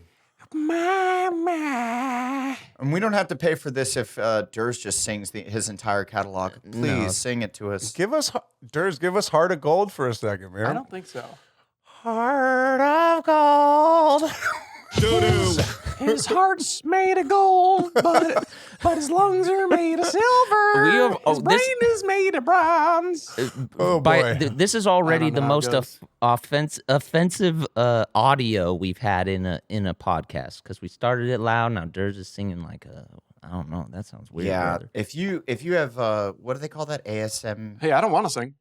Speaker 1: my.
Speaker 2: And we don't have to pay for this if Durs just sings his entire catalog. Please sing it to us.
Speaker 3: Give us, Durs, give us Heart of Gold for a second, man.
Speaker 1: I don't think so.
Speaker 3: Heart of Gold.
Speaker 1: His heart's made of gold, but his lungs are made of silver. His brain is made of bronze.
Speaker 3: Oh, boy.
Speaker 4: This is already
Speaker 1: I don't
Speaker 4: the
Speaker 1: know how
Speaker 4: most
Speaker 1: it goes.
Speaker 4: offensive audio we've had in a podcast because we started it loud. Now Durs is singing like a, I don't know. That sounds weird.
Speaker 2: Yeah.
Speaker 4: brother.
Speaker 2: If you have what do they call that? ASMR
Speaker 1: Hey, I don't want to sing.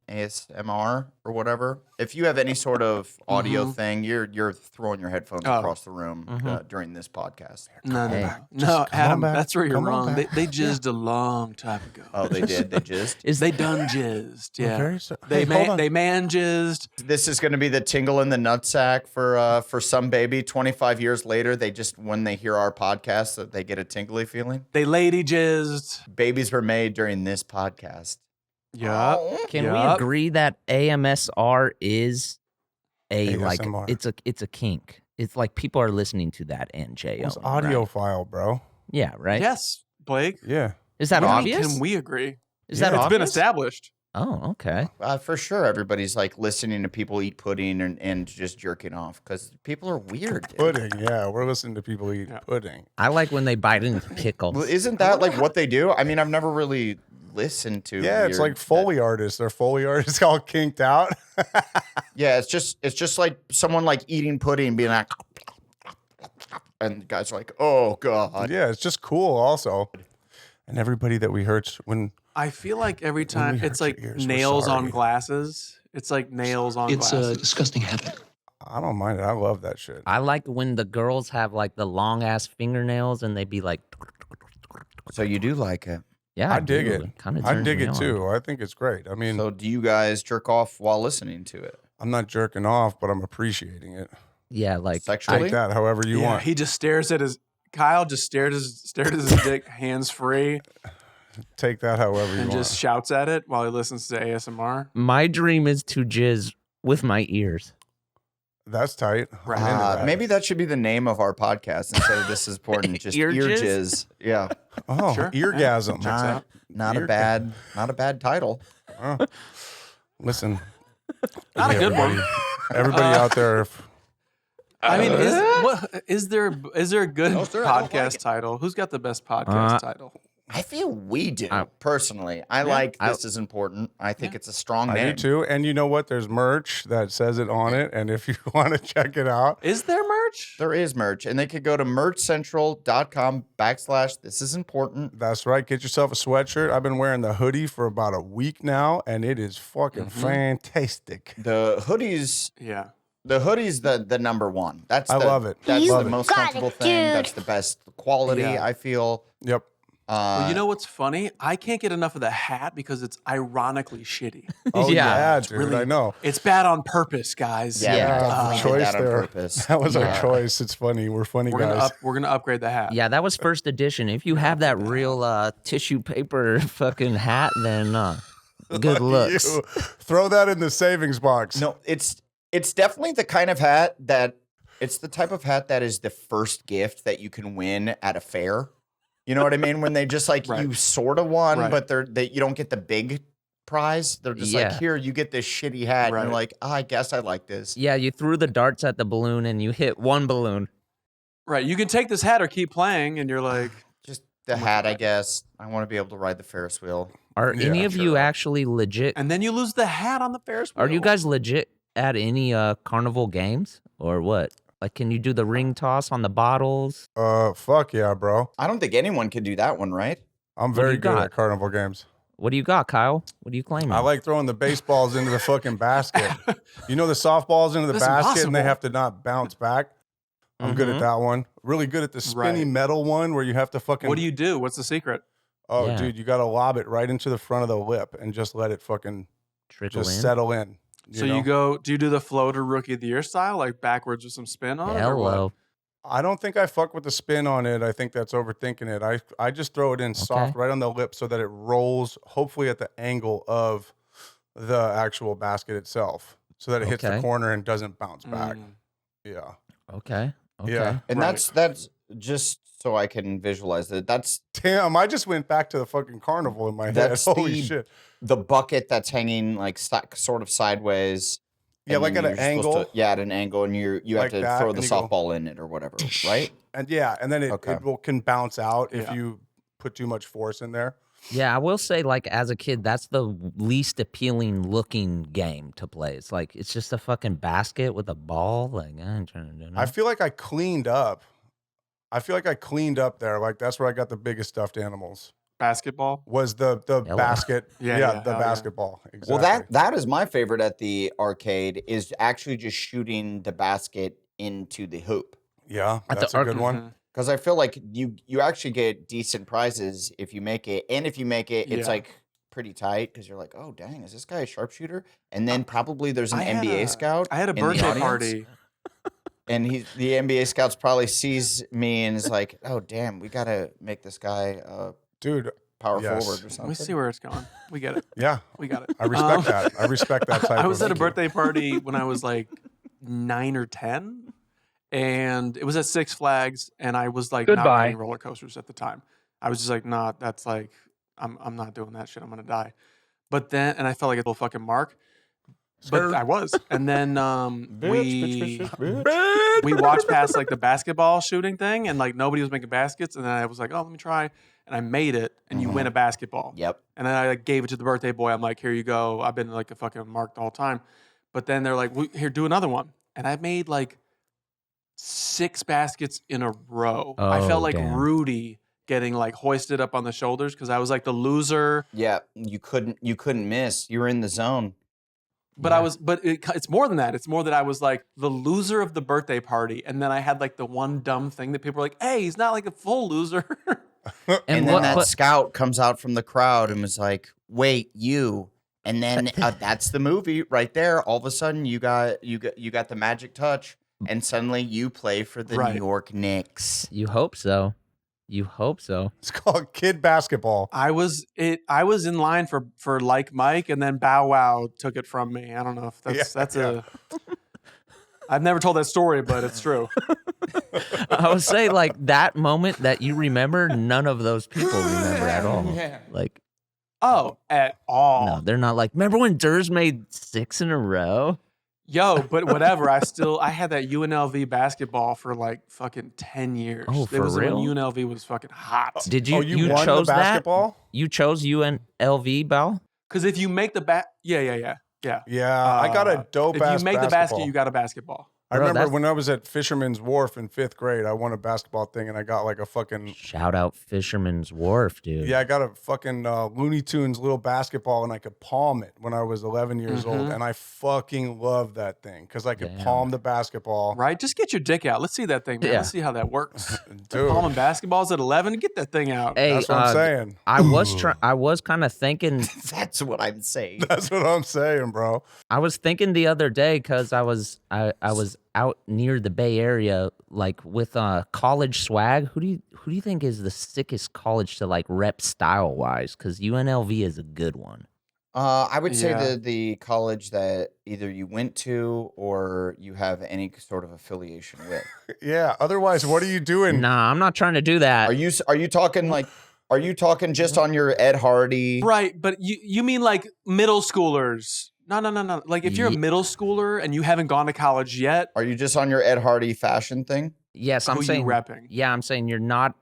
Speaker 2: or whatever. If you have any sort of audio thing, you're throwing your headphones across the room during this podcast.
Speaker 1: No,
Speaker 4: Hey,
Speaker 1: no, Adam,
Speaker 3: back.
Speaker 1: that's where you're
Speaker 3: Come on
Speaker 1: wrong. They
Speaker 3: back.
Speaker 1: jizzed a long time ago.
Speaker 2: Oh, they did. They just.
Speaker 1: They done jizzed. Yeah,
Speaker 3: very so-
Speaker 1: they
Speaker 3: Hey, hold on.
Speaker 1: they man jizzed.
Speaker 2: This is going to be the tingle in the nutsack for some baby. 25 years later, they just when they hear our podcast, that they get a tingly feeling.
Speaker 1: They lady jizzed.
Speaker 2: Babies were made during this podcast.
Speaker 1: Yup.
Speaker 4: Can we
Speaker 1: Yup.
Speaker 4: agree that AMSR is a like
Speaker 3: ASMR.
Speaker 4: it's a kink? It's like people are listening to that and J.
Speaker 3: It's audiophile, bro.
Speaker 4: Yeah, right.
Speaker 1: Yes, Blake.
Speaker 3: Yeah.
Speaker 4: Is that
Speaker 1: What do you mean,
Speaker 4: obvious?
Speaker 1: Can we agree?
Speaker 4: Is
Speaker 3: Yeah,
Speaker 4: that
Speaker 1: It's
Speaker 4: obvious?
Speaker 1: been established.
Speaker 4: Oh, okay.
Speaker 2: For sure, everybody's like listening to people eat pudding and just jerking off because people are weird. dude.
Speaker 3: Pudding, yeah. We're listening to people eat pudding.
Speaker 4: I like when they bite into pickles.
Speaker 2: Well, isn't that like what they do? I mean, I've never really listened to.
Speaker 3: Yeah, it's
Speaker 2: weird-
Speaker 3: like Foley artists. They're Foley artists all kinked out.
Speaker 2: Yeah, it's just like someone like eating pudding, being like, and the guys are like, oh god.
Speaker 3: Yeah, it's just cool also. And everybody that we hurt when
Speaker 1: I feel like every time
Speaker 3: we
Speaker 1: it's
Speaker 3: hurt
Speaker 1: like
Speaker 3: your ears, we're
Speaker 1: nails on
Speaker 3: sorry.
Speaker 1: glasses. It's like nails on
Speaker 5: It's a
Speaker 1: glasses.
Speaker 5: disgusting habit.
Speaker 3: I don't mind it. I love that shit.
Speaker 4: I like when the girls have like the long ass fingernails and they be like,
Speaker 2: So you do like it.
Speaker 4: yeah,
Speaker 3: I dig it.
Speaker 4: Kind of
Speaker 3: I dig it too. I think it's great. I mean,
Speaker 2: So do you guys jerk off while listening to it?
Speaker 3: I'm not jerking off, but I'm appreciating it.
Speaker 4: Yeah, like
Speaker 2: Sexually?
Speaker 3: Take that however you
Speaker 1: Yeah,
Speaker 3: want.
Speaker 1: he just stares at his. Kyle just stared at his dick, hands free,
Speaker 3: Take that however you
Speaker 1: and
Speaker 3: want.
Speaker 1: just shouts at it while he listens to ASMR.
Speaker 4: my dream is to jizz with my ears.
Speaker 3: That's tight. I'm
Speaker 1: Right.
Speaker 3: into that.
Speaker 2: Maybe that should be the name of our podcast instead of this is important. Just
Speaker 4: Ear
Speaker 2: ear
Speaker 4: jizz?
Speaker 2: jizz. Yeah.
Speaker 3: Oh,
Speaker 1: Sure.
Speaker 3: eargasm.
Speaker 2: Not a bad title.
Speaker 3: Listen,
Speaker 1: Not a good one.
Speaker 3: everybody out there.
Speaker 1: I mean, is there a good
Speaker 2: No, sir, I don't
Speaker 1: podcast
Speaker 2: like it.
Speaker 1: title? Who's got the best podcast title?
Speaker 2: I feel we do, personally. I like This Is Important. I think it's a strong name.
Speaker 3: I do too. And you know what? There's merch that says it on it. And if you want to check it out.
Speaker 1: Is there merch?
Speaker 2: There is merch. And they could go to merchcentral.com/This Is Important.
Speaker 3: That's right. Get yourself a sweatshirt. I've been wearing the hoodie for about a week now, and it is fucking fantastic.
Speaker 2: The hoodies.
Speaker 1: Yeah.
Speaker 2: The hoodie's the number one. I love it. That's the most comfortable thing. That's the best quality, I feel.
Speaker 3: Yep.
Speaker 1: Well, you know what's funny? I can't get enough of the hat because it's ironically shitty.
Speaker 3: Oh yeah, dude,
Speaker 1: really,
Speaker 3: I know.
Speaker 1: It's bad on purpose, guys.
Speaker 3: Choice there. That was our choice. It's funny. We're funny guys.
Speaker 1: We're gonna upgrade the hat.
Speaker 4: Yeah, that was first edition. If you have that real tissue paper fucking hat, then good looks.
Speaker 3: Throw that in the savings box.
Speaker 2: No, it's definitely the kind of hat that it's the type of hat that is the first gift that you can win at a fair. You know what I mean? When they just you sort of won, but you don't get the big prize. They're just like, here, you get this shitty hat. And you're like, I guess I like this.
Speaker 4: Yeah, you threw the darts at the balloon and you hit one balloon.
Speaker 1: Right. You can take this hat or keep playing, and you're like,
Speaker 2: just the hat, I guess. I want to be able to ride the Ferris wheel.
Speaker 4: Are any of you actually legit?
Speaker 1: And then you lose the hat on the Ferris wheel.
Speaker 4: Are you guys legit at any Carnival games or what? Like, can you do the ring toss on the bottles?
Speaker 3: Fuck yeah, bro.
Speaker 2: I don't think anyone can do that one, right?
Speaker 3: I'm very good at Carnival games.
Speaker 4: What do you got, Kyle? What are you claiming?
Speaker 3: I like throwing the baseballs into the fucking basket. You know the softballs into the basket and they have to not bounce back? I'm good at that one. Really good at the spinny metal one where you have to fucking...
Speaker 1: What do you do? What's the secret?
Speaker 3: Oh, dude, you got to lob it right into the front of the lip and just let it fucking settle in.
Speaker 1: Do you do the floater rookie of the year style, like backwards with some spin on it?
Speaker 4: Hello.
Speaker 3: I don't think I fuck with the spin on it. I think that's overthinking it. I just throw it in soft right on the lip so that it rolls, hopefully at the angle of the actual basket itself, so that it hits the corner and doesn't bounce back. Yeah.
Speaker 4: Okay.
Speaker 3: Yeah.
Speaker 2: And that's just so I can visualize it.
Speaker 3: Damn, I just went back to the fucking carnival in my head. Holy shit.
Speaker 2: The bucket that's hanging like sort of sideways.
Speaker 3: Yeah, like at an angle.
Speaker 2: At an angle, and you have to throw the softball in it or whatever, right? And
Speaker 3: then it can bounce out if you put too much force in there.
Speaker 4: Yeah, I will say, like, as a kid, that's the least appealing looking game to play. It's like, it's just a fucking basket with a ball. Like, I ain't trying to do that.
Speaker 3: I feel like I cleaned up. there. Like, that's where I got the biggest stuffed animals.
Speaker 1: Basketball
Speaker 3: was the basket. The basketball. Exactly.
Speaker 2: Well, that is my favorite at the arcade, is actually just shooting the basket into the hoop.
Speaker 3: Yeah, that's a good one.
Speaker 2: Because I feel like you actually get decent prizes if you make it, and if you make it, it's like pretty tight because you're like, oh dang, is this guy a sharpshooter? And then probably there's an NBA scout.
Speaker 1: I had a birthday party.
Speaker 2: And the NBA scouts probably sees me and is like, oh damn, we gotta make this guy
Speaker 3: dude,
Speaker 2: power forward or something.
Speaker 1: We see where it's going. We get it.
Speaker 3: Yeah.
Speaker 1: We got it.
Speaker 3: I respect that. I respect that type
Speaker 1: I was at a birthday party when I was like 9 or 10, and it was at Six Flags, and I was like not riding roller coasters at the time. I was just like, nah, that's like, I'm not doing that shit. I'm gonna die. But then, and I felt like a little fucking mark. But I was. And then we watched past like the basketball shooting thing, and like nobody was making baskets. And then I was like, oh, let me try. And I made it, and you win a basketball.
Speaker 2: Yep.
Speaker 1: And then I like, gave it to the birthday boy. I'm like, here you go. I've been like a fucking mark the whole time. But then they're like, here, do another one. And I made like 6 baskets in a row.
Speaker 4: Oh,
Speaker 1: I felt like Rudy getting like hoisted up on the shoulders because I was like the loser.
Speaker 2: Yeah, you couldn't miss. You were in the zone.
Speaker 1: But it's more than that. It's more that I was like the loser of the birthday party, and then I had like the one dumb thing that people were like, "Hey, he's not like a full loser."
Speaker 2: and then that scout comes out from the crowd and was like, "Wait, you." And then that's the movie right there. All of a sudden, you got the magic touch, and suddenly you play for the New York Knicks.
Speaker 4: You hope so. You hope so.
Speaker 3: It's called kid basketball.
Speaker 1: I was in line for like Mike, and then Bow Wow took it from me. I don't know if that's a. I've never told that story, but it's true.
Speaker 4: I would say like that moment that you remember, none of those people remember at all. Like,
Speaker 1: at all.
Speaker 4: No, they're not like. Remember when Durs made 6 in a row?
Speaker 1: Yo, but whatever. I had that UNLV basketball for like fucking 10 years.
Speaker 4: Oh,
Speaker 1: It
Speaker 4: for
Speaker 1: was
Speaker 4: real?
Speaker 1: when UNLV was fucking hot.
Speaker 4: Did you?
Speaker 3: Oh, you won
Speaker 4: chose
Speaker 3: the basketball?
Speaker 4: that? You chose UNLV, Bell?
Speaker 1: Because if you make the yeah.
Speaker 3: Yeah, I got a dope
Speaker 1: If
Speaker 3: ass
Speaker 1: you make the basket,
Speaker 3: basketball.
Speaker 1: you got a basketball.
Speaker 3: I
Speaker 4: Bro,
Speaker 3: remember
Speaker 4: that's-
Speaker 3: when I was at Fisherman's Wharf in 5th grade, I won a basketball thing and I got like a fucking
Speaker 4: Shout out Fisherman's Wharf, dude.
Speaker 3: I got a fucking Looney Tunes little basketball and I could palm it when I was 11 years old, and I fucking loved that thing because I could palm the basketball.
Speaker 1: Right? Just get your dick out. Let's see that thing, man.
Speaker 4: Yeah.
Speaker 1: Let's see how that works.
Speaker 3: Dude,
Speaker 1: Palming basketballs at 11. Get that thing out.
Speaker 4: Hey,
Speaker 3: that's what I'm saying.
Speaker 4: I was kind of thinking.
Speaker 2: That's what I'm saying.
Speaker 3: That's what I'm saying, bro.
Speaker 4: I was thinking the other day because I was out near the Bay Area, like with college swag. Who do you think is the sickest college to like rep style wise? Because UNLV is a good one.
Speaker 2: I would say
Speaker 1: Yeah.
Speaker 2: the college that either you went to or you have any sort of affiliation with.
Speaker 3: Yeah. Otherwise, what are you doing?
Speaker 4: Nah, I'm not trying to do that.
Speaker 2: Are you talking like? Are you talking just on your Ed Hardy?
Speaker 1: Right, but you mean like middle schoolers. No. Like if you're a middle schooler and you haven't gone to college yet,
Speaker 2: Are you just on your Ed Hardy fashion thing?
Speaker 4: Yes, I'm
Speaker 1: who
Speaker 4: saying
Speaker 1: you repping?
Speaker 4: Yeah, I'm saying you're not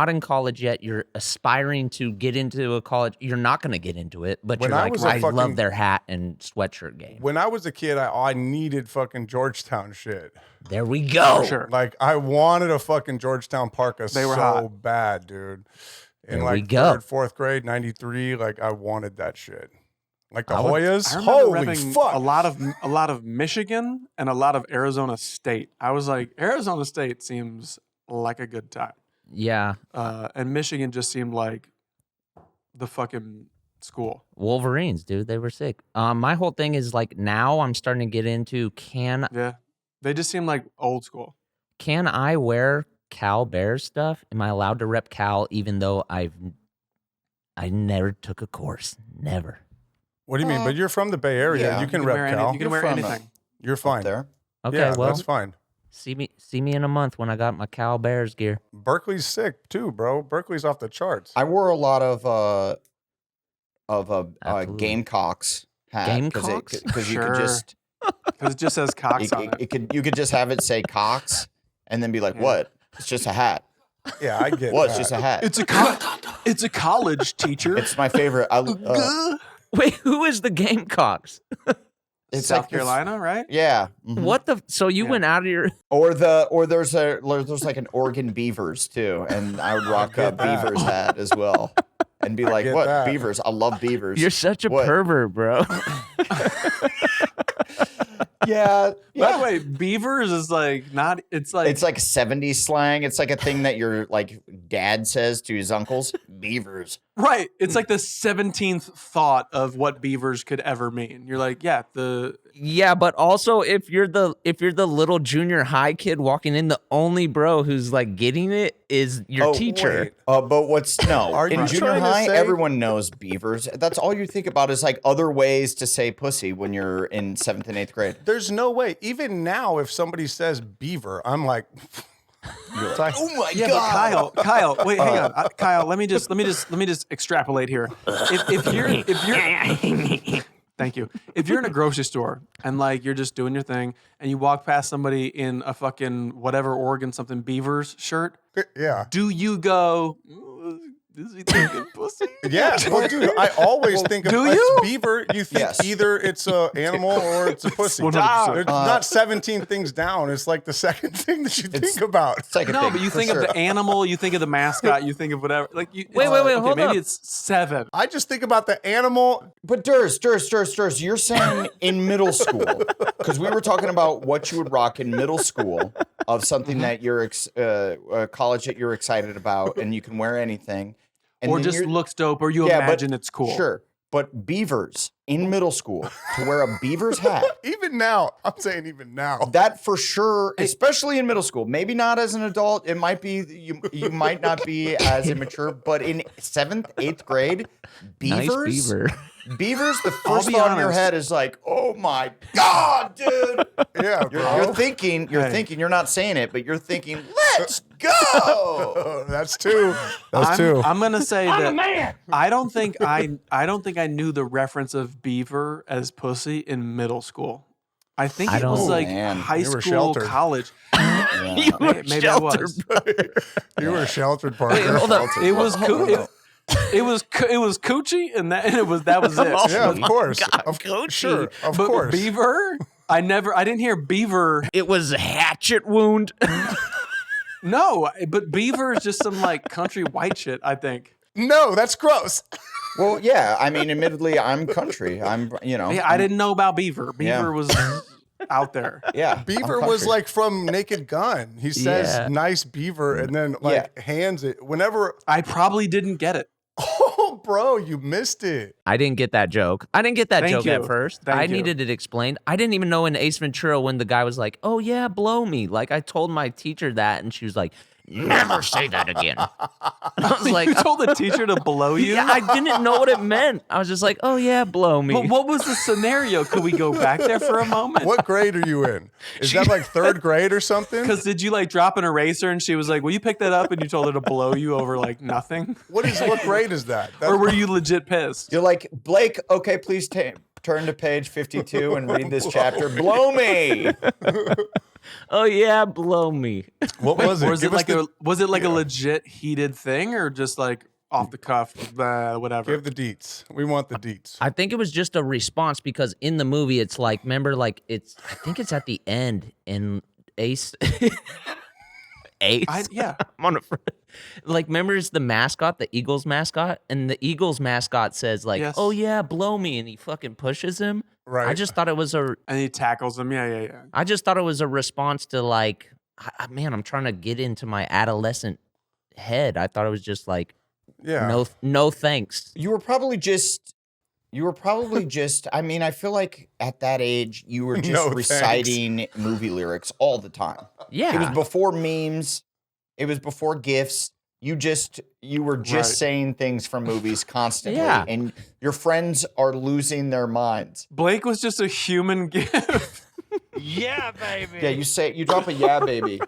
Speaker 4: in college yet. You're aspiring to get into a college. You're not going to get into it, but
Speaker 3: When
Speaker 4: you're
Speaker 3: I
Speaker 4: like,
Speaker 3: was a
Speaker 4: I
Speaker 3: fucking-
Speaker 4: love their hat and sweatshirt game.
Speaker 3: When I was a kid, I needed fucking Georgetown shit.
Speaker 4: There we go.
Speaker 1: For sure.
Speaker 3: Like I wanted a fucking Georgetown parka
Speaker 1: They were
Speaker 3: so
Speaker 1: hot.
Speaker 3: bad, dude. In
Speaker 4: There
Speaker 3: like
Speaker 4: we go.
Speaker 3: 3rd, 4th grade, 93, like I wanted that shit. Like the
Speaker 4: I would-
Speaker 3: Hoyas,
Speaker 1: I remember
Speaker 3: holy
Speaker 1: repping
Speaker 3: fuck!
Speaker 1: a lot of Michigan and a lot of Arizona State. I was like, Arizona State seems like a good time,
Speaker 4: Yeah,
Speaker 1: and Michigan just seemed like the fucking school.
Speaker 4: Wolverines, dude, they were sick. My whole thing is like now I'm starting to get into
Speaker 1: Yeah, they just seem like old school.
Speaker 4: can I wear Cal Bears stuff? Am I allowed to rep Cal even though I never took a course? Never.
Speaker 3: What do you mean? But you're from the Bay Area.
Speaker 2: yeah.
Speaker 3: You can
Speaker 1: wear
Speaker 3: rep
Speaker 1: any-
Speaker 3: Cal.
Speaker 1: You can
Speaker 2: You're
Speaker 1: wear
Speaker 2: from,
Speaker 1: anything.
Speaker 3: You're fine.
Speaker 2: There.
Speaker 4: Okay,
Speaker 3: Yeah,
Speaker 4: well,
Speaker 3: that's fine.
Speaker 4: see me in a month when I got my Cal Bears gear.
Speaker 3: Berkeley's sick too, bro. Berkeley's off the charts.
Speaker 2: I wore a lot of
Speaker 4: Absolutely.
Speaker 2: Gamecocks hat.
Speaker 4: Gamecocks?
Speaker 2: Because you
Speaker 1: Sure.
Speaker 2: could just
Speaker 1: Because it just says Cox on it.
Speaker 2: you could just have it say Cox and then be like, what? It's just a hat.
Speaker 3: Yeah, I get
Speaker 2: Well, it's
Speaker 3: that.
Speaker 2: just a hat.
Speaker 1: It's a college teacher.
Speaker 2: It's my favorite.
Speaker 4: Wait, who is the Gamecocks?
Speaker 2: It's
Speaker 1: South
Speaker 2: like this-
Speaker 1: Carolina, right?
Speaker 2: Yeah. mhm.
Speaker 4: What the? So you went out of your?
Speaker 2: Or there's like an Oregon Beavers too, and I would rock a
Speaker 3: that.
Speaker 2: Beavers hat as well, and be like,
Speaker 3: get
Speaker 2: "What
Speaker 3: that.
Speaker 2: Beavers? I love Beavers."
Speaker 4: You're such a
Speaker 2: What?
Speaker 4: pervert, bro.
Speaker 2: yeah.
Speaker 1: By the way, Beavers is like not. It's like
Speaker 2: It's like 70s slang. It's like a thing that your like dad says to his uncles. Beavers.
Speaker 1: right. It's like the 17th thought of what Beavers could ever mean. You're like, yeah,
Speaker 4: Yeah, but also if you're the little junior high kid walking in, the only bro who's like getting it is your teacher.
Speaker 3: wait.
Speaker 2: But what's no
Speaker 3: Are
Speaker 2: in
Speaker 3: you
Speaker 2: junior
Speaker 3: trying to
Speaker 2: high?
Speaker 3: say-
Speaker 2: Everyone knows Beavers. That's all you think about is like other ways to say pussy when you're in 7th and 8th grade.
Speaker 3: There's no way. Even now, if somebody says beaver, I'm like, it's like,
Speaker 2: Oh my
Speaker 1: yeah. But Kyle, wait, hang on, Kyle. Let me just extrapolate here. If you're thank you. If you're in a grocery store and like you're just doing your thing and you walk past somebody in a fucking whatever Oregon something Beavers shirt,
Speaker 3: yeah.
Speaker 1: do you go? "Ooh, is he thinking pussy?
Speaker 3: Yeah, well, dude, I always think of
Speaker 1: do
Speaker 3: it's
Speaker 1: you?
Speaker 3: beaver. You think
Speaker 2: Yes.
Speaker 3: either it's a animal or it's a pussy.
Speaker 1: 100%.
Speaker 3: It's not 17 things down. It's like the second thing that you think about.
Speaker 2: It's like a
Speaker 1: No,
Speaker 2: thing,
Speaker 1: but you
Speaker 2: for
Speaker 1: think
Speaker 2: sure.
Speaker 1: of the animal, you think of the mascot, you think of whatever. Like you,
Speaker 4: Wait,
Speaker 1: it's-
Speaker 4: wait,
Speaker 1: okay,
Speaker 4: hold
Speaker 1: maybe
Speaker 4: up.
Speaker 1: it's 7.
Speaker 3: I just think about the animal.
Speaker 2: But Durs, you're saying in middle school, because we were talking about what you would rock in middle school of something that you're a college that you're excited about, and you can wear anything, and
Speaker 1: Or
Speaker 2: then
Speaker 1: just
Speaker 2: you're-
Speaker 1: looks dope, or you
Speaker 2: Yeah, but-
Speaker 1: imagine it's cool.
Speaker 2: Sure, but Beavers in middle school to wear a Beavers hat.
Speaker 3: Even now, I'm saying even now.
Speaker 2: That for sure, especially in middle school. Maybe not as an adult. It might be you might not be as immature, but in 7th, 8th grade,
Speaker 4: Nice
Speaker 2: Beavers.
Speaker 4: beaver.
Speaker 2: Beavers, the
Speaker 1: I'll
Speaker 2: first
Speaker 1: be
Speaker 2: thought in your
Speaker 1: honest.
Speaker 2: head is like, "Oh my god, dude!"
Speaker 3: Yeah, bro.
Speaker 2: You're thinking, you're not saying it, but you're thinking, "Let's go."
Speaker 3: Oh, that's two. That's two.
Speaker 1: I'm gonna say that I don't think I knew the reference of beaver as pussy in middle school. I think
Speaker 4: I
Speaker 1: it was
Speaker 4: don't-
Speaker 1: like
Speaker 2: Man,
Speaker 1: high
Speaker 3: you were
Speaker 1: school,
Speaker 3: sheltered.
Speaker 1: college.
Speaker 4: You were
Speaker 1: Maybe I
Speaker 4: sheltered.
Speaker 1: was.
Speaker 3: You were sheltered, Parker.
Speaker 4: Wait, hold up.
Speaker 1: It was it was coochie, and that was it.
Speaker 3: Yeah, of course.
Speaker 4: God,
Speaker 3: Of
Speaker 4: Gucci.
Speaker 3: Sure, of
Speaker 1: But
Speaker 3: course.
Speaker 1: beaver, I didn't hear beaver.
Speaker 4: It was a hatchet wound.
Speaker 1: No, but beaver is just some like country white shit, I think.
Speaker 3: No, that's gross.
Speaker 2: Well, yeah. I mean, admittedly, I'm country. I'm,
Speaker 1: Yeah, I
Speaker 2: I'm-
Speaker 1: didn't know about beaver. Beaver was out there.
Speaker 2: Yeah,
Speaker 3: Beaver
Speaker 2: I'm
Speaker 3: was
Speaker 2: country.
Speaker 3: like from Naked Gun. He says
Speaker 4: Yeah.
Speaker 3: nice beaver and then like hands it. Whenever,
Speaker 1: I probably didn't get it.
Speaker 3: oh, bro, you missed it.
Speaker 4: I didn't get that joke. I didn't get that
Speaker 1: Thank
Speaker 4: joke
Speaker 1: you.
Speaker 4: at first.
Speaker 1: Thank
Speaker 4: I
Speaker 1: you.
Speaker 4: needed it explained. I didn't even know in Ace Ventura when the guy was like, "Oh yeah, blow me." Like I told my teacher that, and she was like, "Never say that again." I was like,
Speaker 1: You told the teacher to blow you?
Speaker 4: "Yeah, I didn't know what it meant." I was just like, "Oh yeah, blow me."
Speaker 1: But what was the scenario? Could we go back there for a moment?
Speaker 3: What grade are you in? Is that like third grade or something?
Speaker 1: Because did you like drop an eraser and she was like, "Will you pick that up?" And you told her to blow you over like nothing,
Speaker 3: What grade is that?
Speaker 1: or were you legit pissed?
Speaker 2: You're like, Blake, okay, please turn to page 52 and read this chapter. Blow me.
Speaker 4: Oh yeah, blow me.
Speaker 3: What was it?
Speaker 1: Or was it
Speaker 3: Give us
Speaker 1: like a legit heated thing, or just like off the cuff, whatever?
Speaker 3: Give the deets. We want the deets.
Speaker 4: I think it was just a response because in the movie it's like, remember, like I think it's at the end in Ace. Ace.
Speaker 1: Yeah.
Speaker 4: I'm on a like, remember it's the mascot, the Eagles mascot, and the Eagles mascot says like,
Speaker 1: Yes.
Speaker 4: "Oh yeah, blow me," and he fucking pushes him.
Speaker 3: Right.
Speaker 4: I just thought it was
Speaker 1: And he tackles him. Yeah.
Speaker 4: I just thought it was a response to like, man, I'm trying to get into my adolescent head. I thought it was just like,
Speaker 3: Yeah.
Speaker 4: no thanks.
Speaker 2: You were probably just. I mean, I feel like at that age, you were just
Speaker 3: No, thanks.
Speaker 2: reciting movie lyrics all the time.
Speaker 4: Yeah.
Speaker 2: It was before memes. It was before GIFs. You were just
Speaker 1: Right.
Speaker 2: saying things from movies constantly.
Speaker 4: Yeah.
Speaker 2: And your friends are losing their minds.
Speaker 1: Blake was just a human gift.
Speaker 5: Yeah, baby.
Speaker 2: Yeah, you drop a yeah, baby.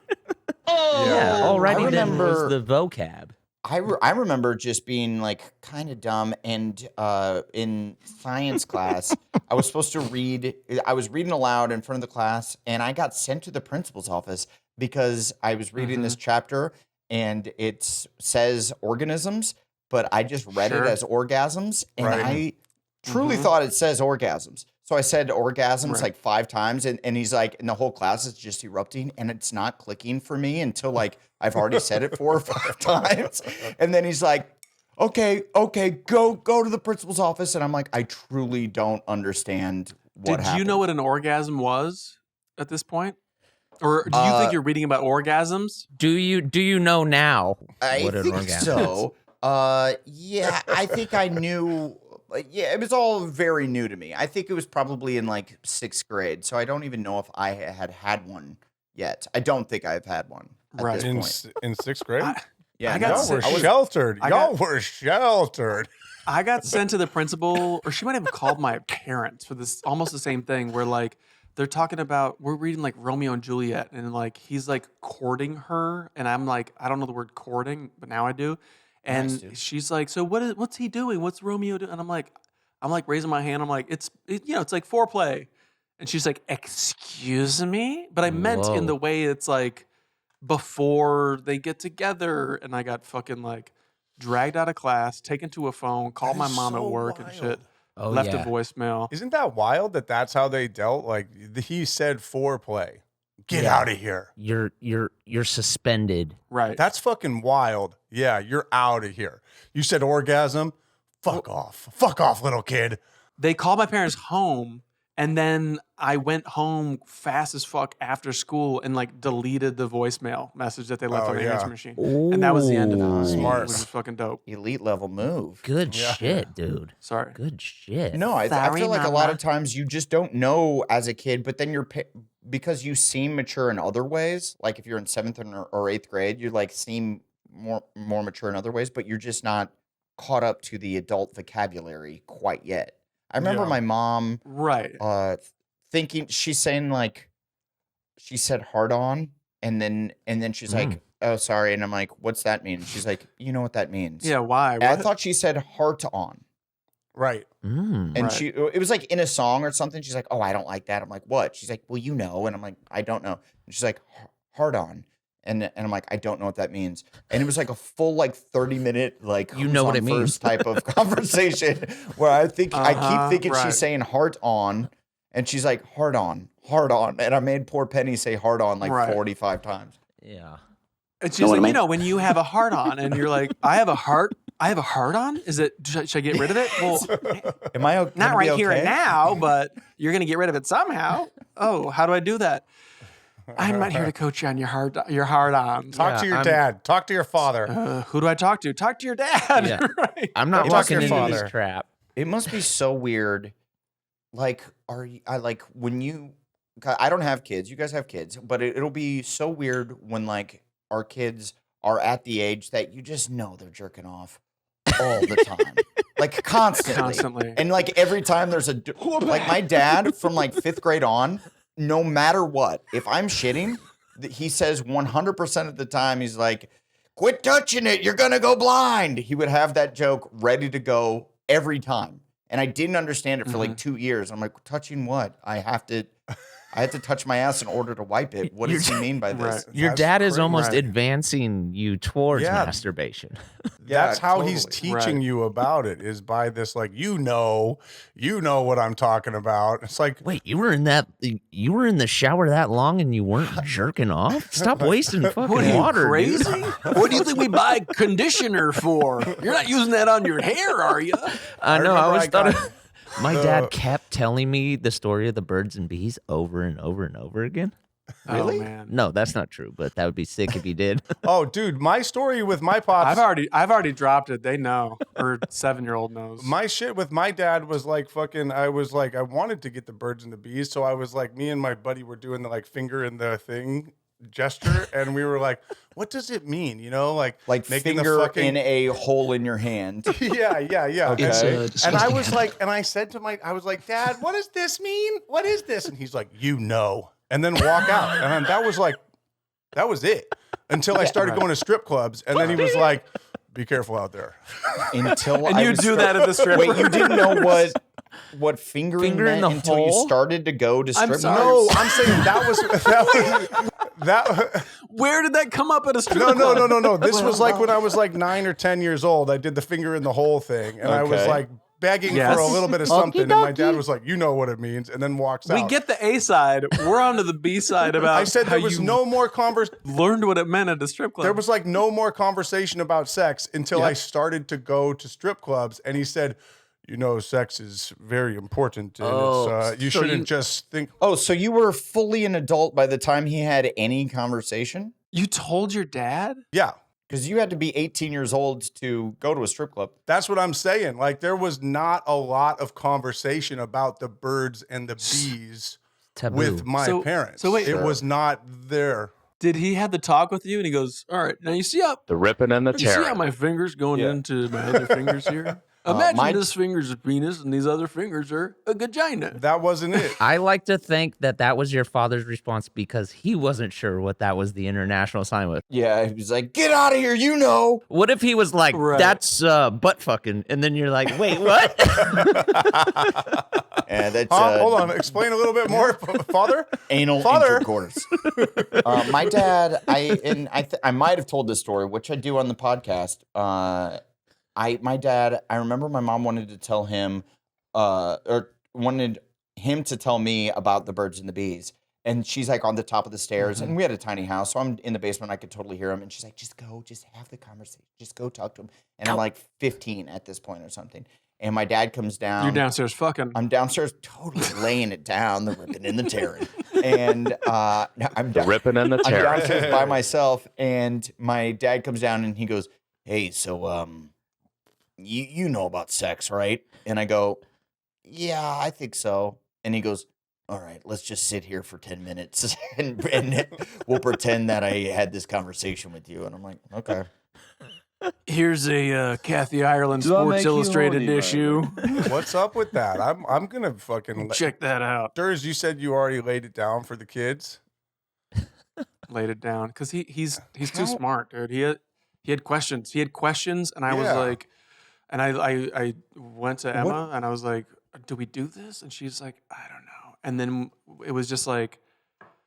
Speaker 4: Yeah, already
Speaker 2: I
Speaker 4: then
Speaker 2: remember-
Speaker 4: was the vocab.
Speaker 2: I remember just being like kind of dumb, and in science class, I was supposed to read. I was reading aloud in front of the class, and I got sent to the principal's office because I was reading this chapter, and it says organisms, but I just read it
Speaker 1: Sure.
Speaker 2: as orgasms, and
Speaker 3: Right.
Speaker 2: I truly thought it says orgasms. So I said orgasms
Speaker 1: Right.
Speaker 2: like 5 times, and he's like, and the whole class is just erupting, and it's not clicking for me until like I've already said it 4 or 5 times, and then he's like, okay, go to the principal's office, and I'm like, I truly don't understand what
Speaker 1: Did
Speaker 2: happened.
Speaker 1: you know what an orgasm was at this point? Or do you think you're reading about orgasms?
Speaker 4: Do you know now
Speaker 2: I
Speaker 4: what an
Speaker 2: think
Speaker 4: orgasm is?
Speaker 2: so. Yeah, I think I knew. Yeah, it was all very new to me. I think it was probably in like 6th grade, so I don't even know if I had one yet. I don't think I've had one at
Speaker 1: Right.
Speaker 2: this
Speaker 3: In,
Speaker 2: point.
Speaker 3: in 6th grade?
Speaker 2: Yeah,
Speaker 1: I got
Speaker 2: no,
Speaker 3: Y'all were
Speaker 1: sick.
Speaker 3: sheltered.
Speaker 1: I
Speaker 3: Y'all
Speaker 1: got-
Speaker 3: were sheltered.
Speaker 1: I got sent to the principal, or she might have called my parents for this almost the same thing, where like they're talking about, we're reading like Romeo and Juliet, and like he's like courting her, and I'm like, I don't know the word courting, but now I do. And
Speaker 2: Nice, dude.
Speaker 1: she's like, so what's he doing? What's Romeo doing? And I'm like raising my hand. I'm like, it's like foreplay. And she's like, excuse me? But I meant in
Speaker 4: Whoa.
Speaker 1: the way it's like before they get together. And I got fucking like dragged out of class, taken to a phone, called
Speaker 3: That
Speaker 1: my
Speaker 3: is
Speaker 1: mom
Speaker 3: so
Speaker 1: at work and
Speaker 3: wild.
Speaker 1: shit.
Speaker 4: Oh,
Speaker 1: Left
Speaker 4: yeah.
Speaker 1: a voicemail.
Speaker 3: Isn't that wild that that's how they dealt? Like he said foreplay. Get
Speaker 4: Yeah.
Speaker 3: out of here.
Speaker 4: You're suspended.
Speaker 1: Right.
Speaker 3: That's fucking wild. Yeah, you're out of here. You said orgasm? Fuck off. Fuck off, little kid.
Speaker 1: They called my parents home, and then I went home fast as fuck after school and like deleted the voicemail message that they left
Speaker 3: Oh,
Speaker 1: on the
Speaker 3: yeah.
Speaker 1: answer machine. And that was the end of it.
Speaker 4: Ooh.
Speaker 3: Smart.
Speaker 1: Which is fucking dope.
Speaker 2: elite level move.
Speaker 4: Good
Speaker 3: Yeah.
Speaker 4: shit, dude.
Speaker 1: Sorry.
Speaker 4: Good shit.
Speaker 2: No, I
Speaker 1: Sorry,
Speaker 2: feel like a lot
Speaker 1: Mama.
Speaker 2: of times you just don't know as a kid, but then because you seem mature in other ways. Like if you're in 7th or 8th grade, you like seem more mature in other ways, but you're just not caught up to the adult vocabulary quite yet. I remember
Speaker 3: Yeah.
Speaker 2: my mom
Speaker 1: Right.
Speaker 2: thinking she's saying like she said hard on, and then she's like, oh sorry, and I'm like, what's that mean? She's like, you know what that means?
Speaker 1: Yeah, why?
Speaker 2: And I
Speaker 1: What?
Speaker 2: thought she said heart on.
Speaker 3: Right.
Speaker 2: And it was like in a song or something. She's like, oh, I don't like that. I'm like, what? She's like, well, you know. And I'm like, I don't know. And she's like, hard on. And I'm like, I don't know what that means. And it was like a full 30-minute
Speaker 4: you know what it means
Speaker 2: type of conversation where I keep thinking she's saying heart on, and she's like hard on, and I made poor Penny say hard on 45 times.
Speaker 4: Yeah.
Speaker 1: And she's like, when you have a heart on, and you're like, I have a heart on. Is it? Should I get rid of it? Well,
Speaker 2: am I okay?
Speaker 1: Not right here and now, but you're gonna get rid of it somehow. Oh, how do I do that? I'm not here to coach you on your hard on.
Speaker 3: Talk to your dad. Talk to your father.
Speaker 1: Who do I talk to? Talk to your dad.
Speaker 4: Yeah.
Speaker 1: Right.
Speaker 4: I'm not walking into this trap.
Speaker 2: It must be so weird. I don't have kids. You guys have kids, but it'll be so weird when our kids are at the age that you just know they're jerking off all the time, constantly. And every time there's my dad from 5th grade on. No matter what, if I'm shitting, he says 100% of the time, he's like, quit touching it, you're going to go blind. He would have that joke ready to go every time. And I didn't understand it for 2 years. I'm like, touching what? I have to touch my ass in order to wipe it. What does he mean by this?
Speaker 4: Right. Your dad is almost advancing you towards masturbation.
Speaker 3: That's how he's teaching you about it, is by this, you know what I'm talking about. It's like,
Speaker 4: wait, you were in the shower that long and you weren't jerking off? Stop wasting fucking water.
Speaker 1: Crazy? What do you think we buy conditioner for? You're not using that on your hair, are you?
Speaker 4: I know. I always thought my dad kept telling me the story of the birds and bees over and over and over again.
Speaker 2: Really?
Speaker 1: Oh, man.
Speaker 4: No, that's not true, but that would be sick if he did.
Speaker 3: Oh, dude, my story with my pops.
Speaker 1: I've already dropped it. They know. Or 7-year-old knows.
Speaker 3: My shit with my dad was I wanted to get the birds and the bees, so I was me and my buddy were doing the finger in the thing gesture, and we were like, what does it mean? Making
Speaker 2: finger in a hole in your hand.
Speaker 3: Yeah.
Speaker 2: Okay.
Speaker 3: And I was and I said to I was like, Dad, what does this mean? What is this? And he's like, and then walk out. And that was it until I started going to strip clubs. And then he was like, be careful out there.
Speaker 1: And you do that at the strip club.
Speaker 2: Wait, you didn't know what fingering
Speaker 4: Finger in
Speaker 2: meant
Speaker 4: the
Speaker 2: until
Speaker 4: hole?
Speaker 2: you started to go to strip clubs?
Speaker 3: No, I'm saying that
Speaker 1: Where did that come up at a strip club?
Speaker 3: No. This was when I was 9 or 10 years old. I did the finger in the hole thing. And I was begging for a little bit of something. And my dad was like, you know what it means. And then walks out.
Speaker 1: We get the A side. We're on to the B side about
Speaker 3: I said there was no more conversation.
Speaker 1: Learned what it meant at a strip club.
Speaker 3: There was no more conversation about sex until I started to go to strip clubs. And he said, sex is very important. And you shouldn't just think.
Speaker 2: Oh, so you were fully an adult by the time he had any conversation?
Speaker 1: You told your dad?
Speaker 3: Yeah.
Speaker 2: Because you had to be 18 years old to go to a strip club.
Speaker 3: That's what I'm saying. There was not a lot of conversation about the birds and the bees
Speaker 4: Taboo.
Speaker 3: with my parents.
Speaker 1: So wait,
Speaker 3: it was not there.
Speaker 1: Did he have the talk with you? And he goes, all right, now you see how
Speaker 5: The ripping and the
Speaker 1: you see how
Speaker 5: tearing.
Speaker 1: my fingers going into my other fingers here? Imagine this finger's a penis and these other fingers are a vagina.
Speaker 3: That wasn't it.
Speaker 4: I like to think that was your father's response because he wasn't sure what that was the international sign with.
Speaker 2: Yeah, he was like, get out of here, you know.
Speaker 4: What if he was like, that's butt fucking, and then you're like, wait, what?
Speaker 2: Yeah, that's
Speaker 3: hold on, explain a little bit more, Father.
Speaker 2: Anal intercourse. My dad, I might have told this story, which I do on the podcast. My dad, I remember my mom wanted to tell him, or wanted him to tell me about the birds and the bees. And she's on the top of the stairs, and we had a tiny house, so I'm in the basement. I could totally hear him, and she's like, "Just go, just have the conversation, just go talk to him." And I'm 15 at this point or something. And my dad comes down.
Speaker 1: You're downstairs fucking.
Speaker 2: I'm downstairs, totally laying it down, the ripping and the tearing, and I'm
Speaker 5: Ripping and the tearing.
Speaker 2: I'm downstairs by myself, and my dad comes down, and he goes, "Hey, so you know about sex, right?" And I go, "Yeah, I think so." And he goes, "All right, let's just sit here for 10 minutes and we'll pretend that I had this conversation with you." And I'm like, okay.
Speaker 1: Here's a Kathy Ireland Sports Illustrated issue.
Speaker 3: What's up with that? I'm gonna fucking
Speaker 1: check that out.
Speaker 3: Durs, you said you already laid it down for the kids.
Speaker 1: Laid it down because he's too smart, dude. He had questions. And I was like, And I went to Emma and I was like, do we do this? And she's like, I don't know. And then it was just like,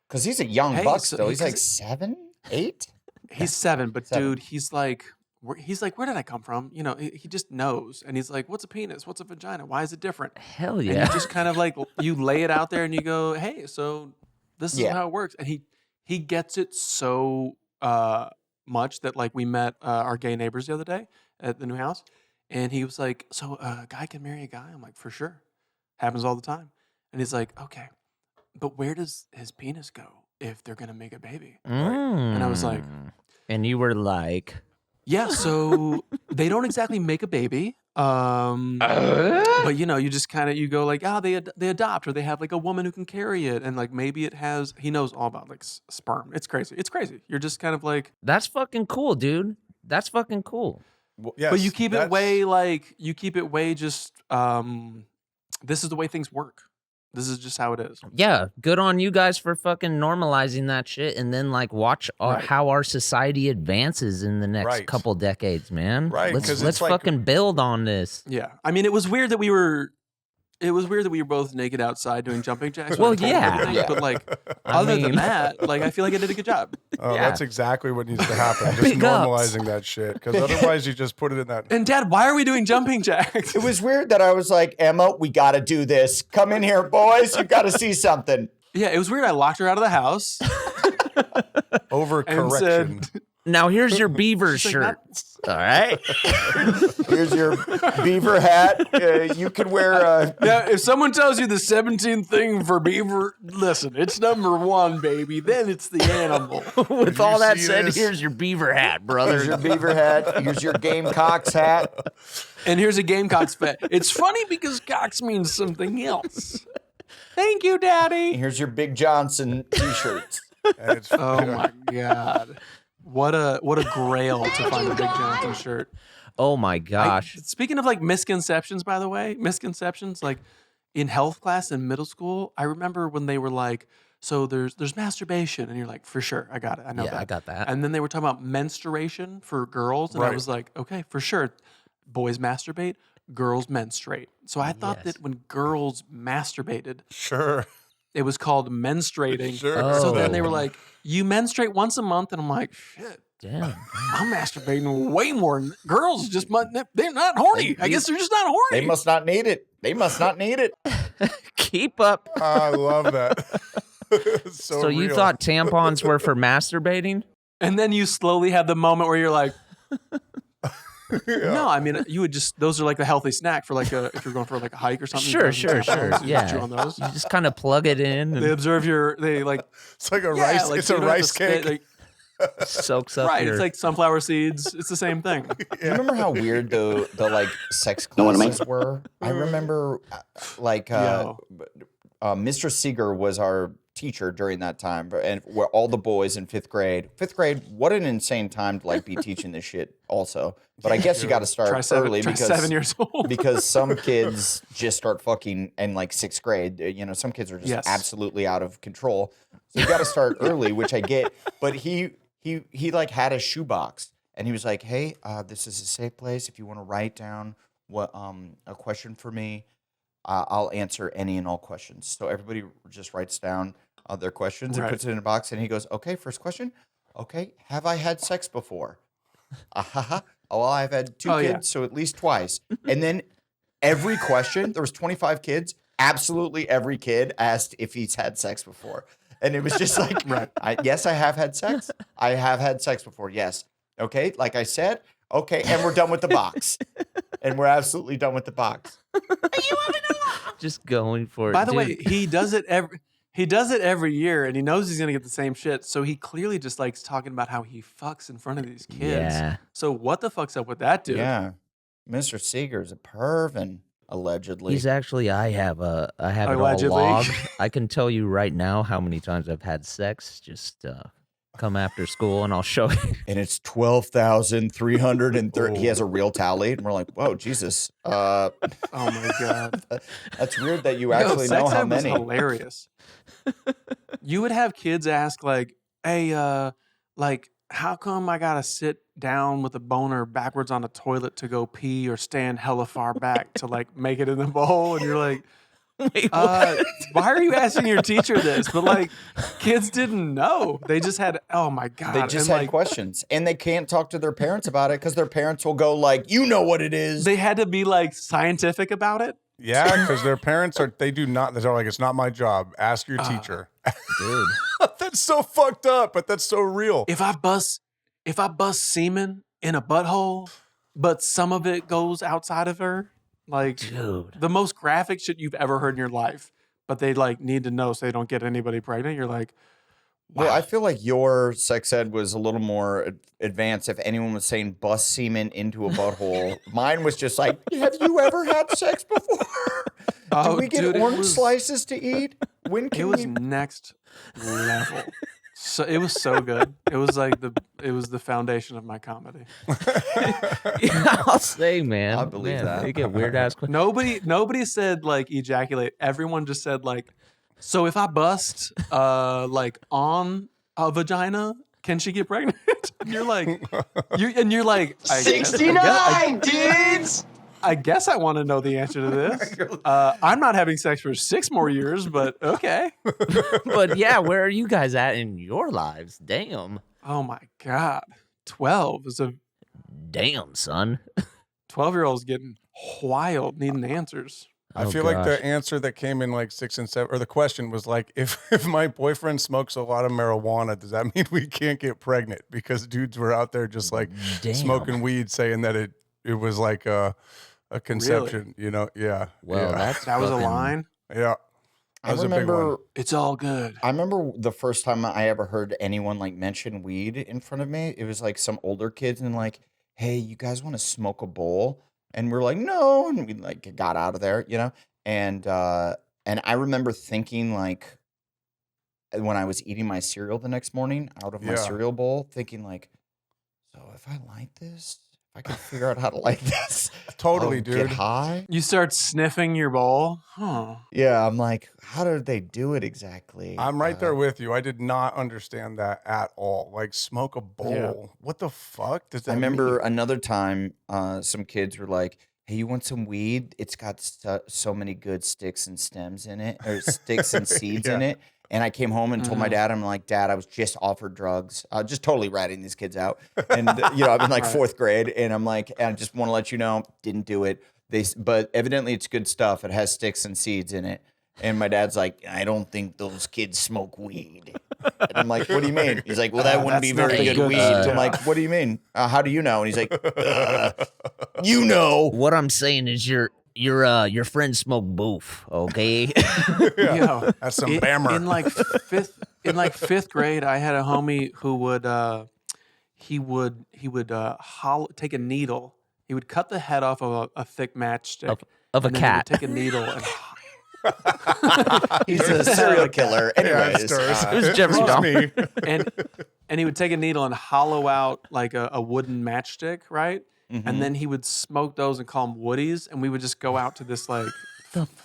Speaker 2: because he's a young buck still. He's like 7, 8.
Speaker 1: He's 7, but
Speaker 2: 7.
Speaker 1: dude, he's like, where did I come from? You know, he just knows. And he's like, what's a penis? What's a vagina? Why is it different?
Speaker 4: Hell yeah.
Speaker 1: And you just kind of like, you lay it out there and you go, hey, so this is how it works. And he gets it so much that like we met our gay neighbors the other day at the new house. And he was like, so a guy can marry a guy? I'm like, for sure. Happens all the time. And he's like, okay, but where does his penis go if they're going to make a baby? And I was like...
Speaker 4: And you were like...
Speaker 1: Yeah, so they don't exactly make a baby. But, you know, you just kind of, you go like, they adopt, or they have like a woman who can carry it. And like, maybe it has, he knows all about like sperm. It's crazy. It's crazy. You're just kind of like...
Speaker 4: That's fucking cool, dude. That's fucking cool.
Speaker 3: Yes,
Speaker 1: but you keep it way just, this is the way things work. This is just how it is.
Speaker 4: Yeah, good on you guys for fucking normalizing that shit, and then like watch how our society advances in the next couple decades, man.
Speaker 3: Right,
Speaker 4: let's fucking build on this.
Speaker 1: Yeah, I mean, it was weird that we were both naked outside doing jumping jacks.
Speaker 4: Well, yeah.
Speaker 1: But like, other than that, like, I feel like I did a good job.
Speaker 3: Oh, that's exactly what needs to happen. Just normalizing that shit, because otherwise you just put it in that.
Speaker 1: And Dad, why are we doing jumping jacks?
Speaker 2: It was weird that I was like, Emma, we got to do this. Come in here, boys. You got to see something.
Speaker 1: Yeah, it was weird. I locked her out of the house.
Speaker 3: Overcorrection.
Speaker 4: Now here's your beaver shirt. All right.
Speaker 2: Here's your beaver hat. You can wear.
Speaker 1: Now, if someone tells you the 17th thing for beaver, listen, it's number 1, baby. Then it's the animal.
Speaker 4: With all that said, here's your beaver hat, brother.
Speaker 2: Here's your beaver hat. Here's your Gamecocks hat.
Speaker 1: And here's a Gamecocks hat. It's funny because cocks means something else. Thank you, Daddy.
Speaker 2: Here's your Big Johnson t-shirts.
Speaker 1: Oh my God. What a grail to find a Big Johnson shirt.
Speaker 4: Oh my gosh.
Speaker 1: Speaking of like misconceptions, by the way, like in health class in middle school, I remember when they were like, so there's masturbation, and you're like, for sure, I got it. I know that.
Speaker 4: I got that.
Speaker 1: And then they were talking about menstruation for girls, and I was like, okay, for sure. Boys masturbate, girls menstruate. So I thought that when girls masturbated, it was called menstruating. So then they were like, you menstruate once a month, and I'm like, shit.
Speaker 4: Damn.
Speaker 1: I'm masturbating way more than girls. They're not horny. I guess they're just not horny.
Speaker 2: They must not need it.
Speaker 4: Keep up.
Speaker 3: I love that.
Speaker 4: So you thought tampons were for masturbating?
Speaker 1: And then you slowly have the moment where you're like, no, I mean, you would just, those are like the healthy snack for like if you're going for like a hike or something.
Speaker 4: Sure.
Speaker 1: Yeah. Chew on those.
Speaker 4: You just kind of plug it in.
Speaker 1: They observe
Speaker 3: it's like a rice, like, it's a rice cake.
Speaker 4: Soaks up.
Speaker 1: Right. It's like sunflower seeds. It's the same thing.
Speaker 2: You remember how weird the like sex classes were? I remember like Mr. Seeger was our teacher during that time, and we're all the boys in 5th grade. 5th grade, what an insane time to like be teaching this shit also. But I guess you got to start early because
Speaker 1: 7 years old.
Speaker 2: because some kids just start fucking in like 6th grade. You know, some kids are just absolutely out of control. So you got to start early, which I get. But he like had a shoebox, and he was like, "Hey, this is a safe place. If you want to write down what a question for me, I'll answer any and all questions." So everybody just writes down their questions and puts it in a box. And he goes, "Okay, first question. Okay, have I had sex before?" Oh, well, I've had 2 kids, so at least twice. And then every question, there was 25 kids. Absolutely every kid asked if he's had sex before. And it was just like, yes, I have had sex. I have had sex before. Yes. Okay. Like I said. Okay. And we're done with the box. And we're absolutely done with the box.
Speaker 4: Just going for it.
Speaker 1: By the way, he does it every year, and he knows he's going to get the same shit. So he clearly just likes talking about how he fucks in front of these kids.
Speaker 4: Yeah.
Speaker 1: So what the fuck's up with that dude?
Speaker 2: Yeah. Mr. Seeger's a pervin, allegedly.
Speaker 4: He's actually, I have it
Speaker 1: Allegedly.
Speaker 4: all logged. I can tell you right now how many times I've had sex. Just come after school and I'll show you.
Speaker 2: And it's 12,330. He has a real tally, and we're like, whoa, Jesus.
Speaker 1: Oh my God.
Speaker 2: That's weird that you actually know how many.
Speaker 1: Was hilarious. You would have kids ask like, hey, like, how come I gotta sit down with a boner backwards on a toilet to go pee or stand hella far back to like make it in the bowl? And you're like,
Speaker 4: Wait,
Speaker 1: why are you asking your teacher this? But like, kids didn't know. They just had, oh my God.
Speaker 2: They just
Speaker 1: and,
Speaker 2: had
Speaker 1: like,
Speaker 2: questions, and they can't talk to their parents about it because their parents will go like, "You know what it is."
Speaker 1: They had to be like scientific about it.
Speaker 3: Yeah, because their parents they do not. They're like, it's not my job. Ask your teacher.
Speaker 4: dude.
Speaker 3: That's so fucked up, but that's so real.
Speaker 1: If I bust semen in a butthole, but some of it goes outside of her, like
Speaker 4: Dude.
Speaker 1: the most graphic shit you've ever heard in your life, but they like need to know so they don't get anybody pregnant. You're like, wow.
Speaker 2: Well, I feel like your sex ed was a little more advanced. If anyone was saying bust semen into a butthole, mine was just like, "Have you ever had sex before? Do we get
Speaker 1: dude,
Speaker 2: orange slices to eat? When
Speaker 1: it
Speaker 2: can
Speaker 1: was
Speaker 2: we?"
Speaker 1: next level. So it was so good. It was like the foundation of my comedy.
Speaker 4: Yeah, I'll say, man.
Speaker 2: I believe that.
Speaker 4: They get weird ass questions.
Speaker 1: Nobody said like ejaculate. Everyone just said like, so if I bust like on a vagina, can she get pregnant? And you're like, you're like,
Speaker 5: 69 dudes.
Speaker 1: I guess I want to know the answer to this. I'm not having sex for 6 more years, but okay.
Speaker 4: But yeah, where are you guys at in your lives? Damn.
Speaker 1: Oh my God. 12 is a
Speaker 4: Damn, son.
Speaker 1: 12-year-old's getting wild, needing answers.
Speaker 3: I feel like the answer that came in like 6 and 7, or the question was like, if my boyfriend smokes a lot of marijuana, does that mean we can't get pregnant? Because dudes were out there just like smoking weed, saying that it was like a conception, you know? Yeah.
Speaker 4: Well,
Speaker 3: yeah.
Speaker 1: That was a line.
Speaker 3: Yeah.
Speaker 2: I remember
Speaker 1: It's all good.
Speaker 2: I remember the first time I ever heard anyone like mention weed in front of me. It was like some older kids and like, "Hey, you guys want to smoke a bowl?" And we're like, "No," and we like got out of there, you know. And I remember thinking like, when I was eating my cereal the next morning out of my cereal bowl, thinking like, so if I light this, if I can figure out how to light this,
Speaker 3: Totally,
Speaker 2: I'll
Speaker 3: dude.
Speaker 2: get high.
Speaker 1: You start sniffing your bowl. Huh.
Speaker 2: Yeah, I'm like, how did they do it exactly?
Speaker 3: I'm right there with you. I did not understand that at all. Like, smoke a bowl.
Speaker 1: Yeah.
Speaker 3: What the fuck does that
Speaker 2: I remember
Speaker 3: mean?
Speaker 2: another time, some kids were like, "Hey, you want some weed? It's got so many good sticks and stems in it, or sticks and seeds in it." And I came home and told my dad, I'm like, "Dad, I was just offered drugs." Just totally ratting these kids out. And, you know, I'm in like 4th grade, and I'm like, I just want to let you know, didn't do it. But evidently it's good stuff. It has sticks and seeds in it. And my dad's like, "I don't think those kids smoke weed." And I'm like, "What do you mean?" He's like, "Well, that wouldn't be
Speaker 1: that's
Speaker 2: very
Speaker 1: not
Speaker 2: good
Speaker 1: good
Speaker 2: weed."
Speaker 1: stuff.
Speaker 2: I'm like, "What do you mean? How do you know?" And he's like, "You know."
Speaker 4: What I'm saying is your friends smoke boof, okay?
Speaker 1: Yo,
Speaker 3: That's some bammer.
Speaker 1: in like fifth grade, I had a homie who would take a needle. He would cut the head off of a thick matchstick
Speaker 4: of a
Speaker 1: and then
Speaker 4: cat.
Speaker 1: He would take a needle and
Speaker 2: He's a serial killer. Anyways,
Speaker 4: It was Jeffrey Dahmer.
Speaker 1: and he would take a needle and hollow out like a wooden matchstick, right? And then he would smoke those and call them woodies, and we would just go out to this like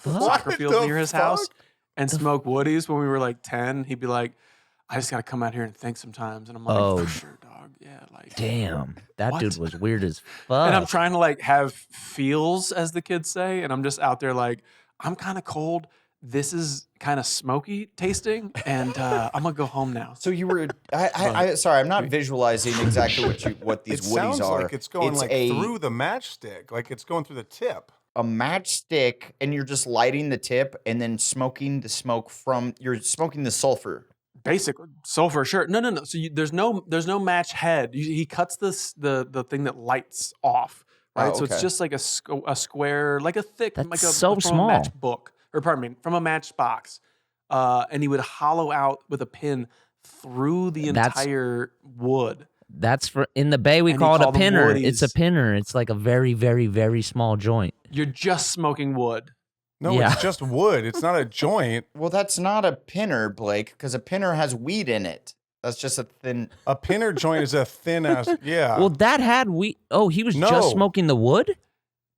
Speaker 1: soccer field
Speaker 3: the
Speaker 1: near his
Speaker 3: fuck?
Speaker 1: house and smoke woodies when we were like 10. He'd be like, "I just gotta come out here and think sometimes," and I'm like,
Speaker 4: Oh.
Speaker 1: "For sure, dog. Yeah, like."
Speaker 4: Damn, that
Speaker 1: What?
Speaker 4: dude was weird as fuck.
Speaker 1: And I'm trying to like have feels, as the kids say, and I'm just out there like, I'm kind of cold. This is kind of smoky tasting, and I'm gonna go home now.
Speaker 2: so you were. Sorry, I'm not visualizing exactly what these
Speaker 3: It
Speaker 2: woodies
Speaker 3: sounds
Speaker 2: are.
Speaker 3: like it's going like
Speaker 2: a,
Speaker 3: through the matchstick. Like it's going through the tip.
Speaker 2: a matchstick, and you're just lighting the tip and then smoking the smoke from. You're smoking the sulfur.
Speaker 1: Basically, sulfur, sure. No. So there's no match head. He cuts the thing that lights off, right?
Speaker 2: Oh,
Speaker 1: So it's
Speaker 2: okay.
Speaker 1: just like a square, like a thick,
Speaker 4: That's
Speaker 1: like a
Speaker 4: so
Speaker 1: from
Speaker 4: small.
Speaker 1: a matchbook, or pardon me, from a matchbox. And he would hollow out with a pin through the
Speaker 4: That's-
Speaker 1: entire wood.
Speaker 4: That's for in the Bay we
Speaker 1: And
Speaker 4: call
Speaker 1: he
Speaker 4: it a
Speaker 1: called them
Speaker 4: pinner. It's a
Speaker 1: woodies.
Speaker 4: pinner. It's like a very, very, very small joint.
Speaker 1: You're just smoking wood.
Speaker 3: No,
Speaker 4: Yeah.
Speaker 3: it's just wood. It's not a joint.
Speaker 2: Well, that's not a pinner, Blake, because a pinner has weed in it. That's just a thin.
Speaker 3: A pinner joint is a thin ass. Yeah.
Speaker 4: Well, that had we. Oh, he was
Speaker 3: No.
Speaker 4: just smoking the wood.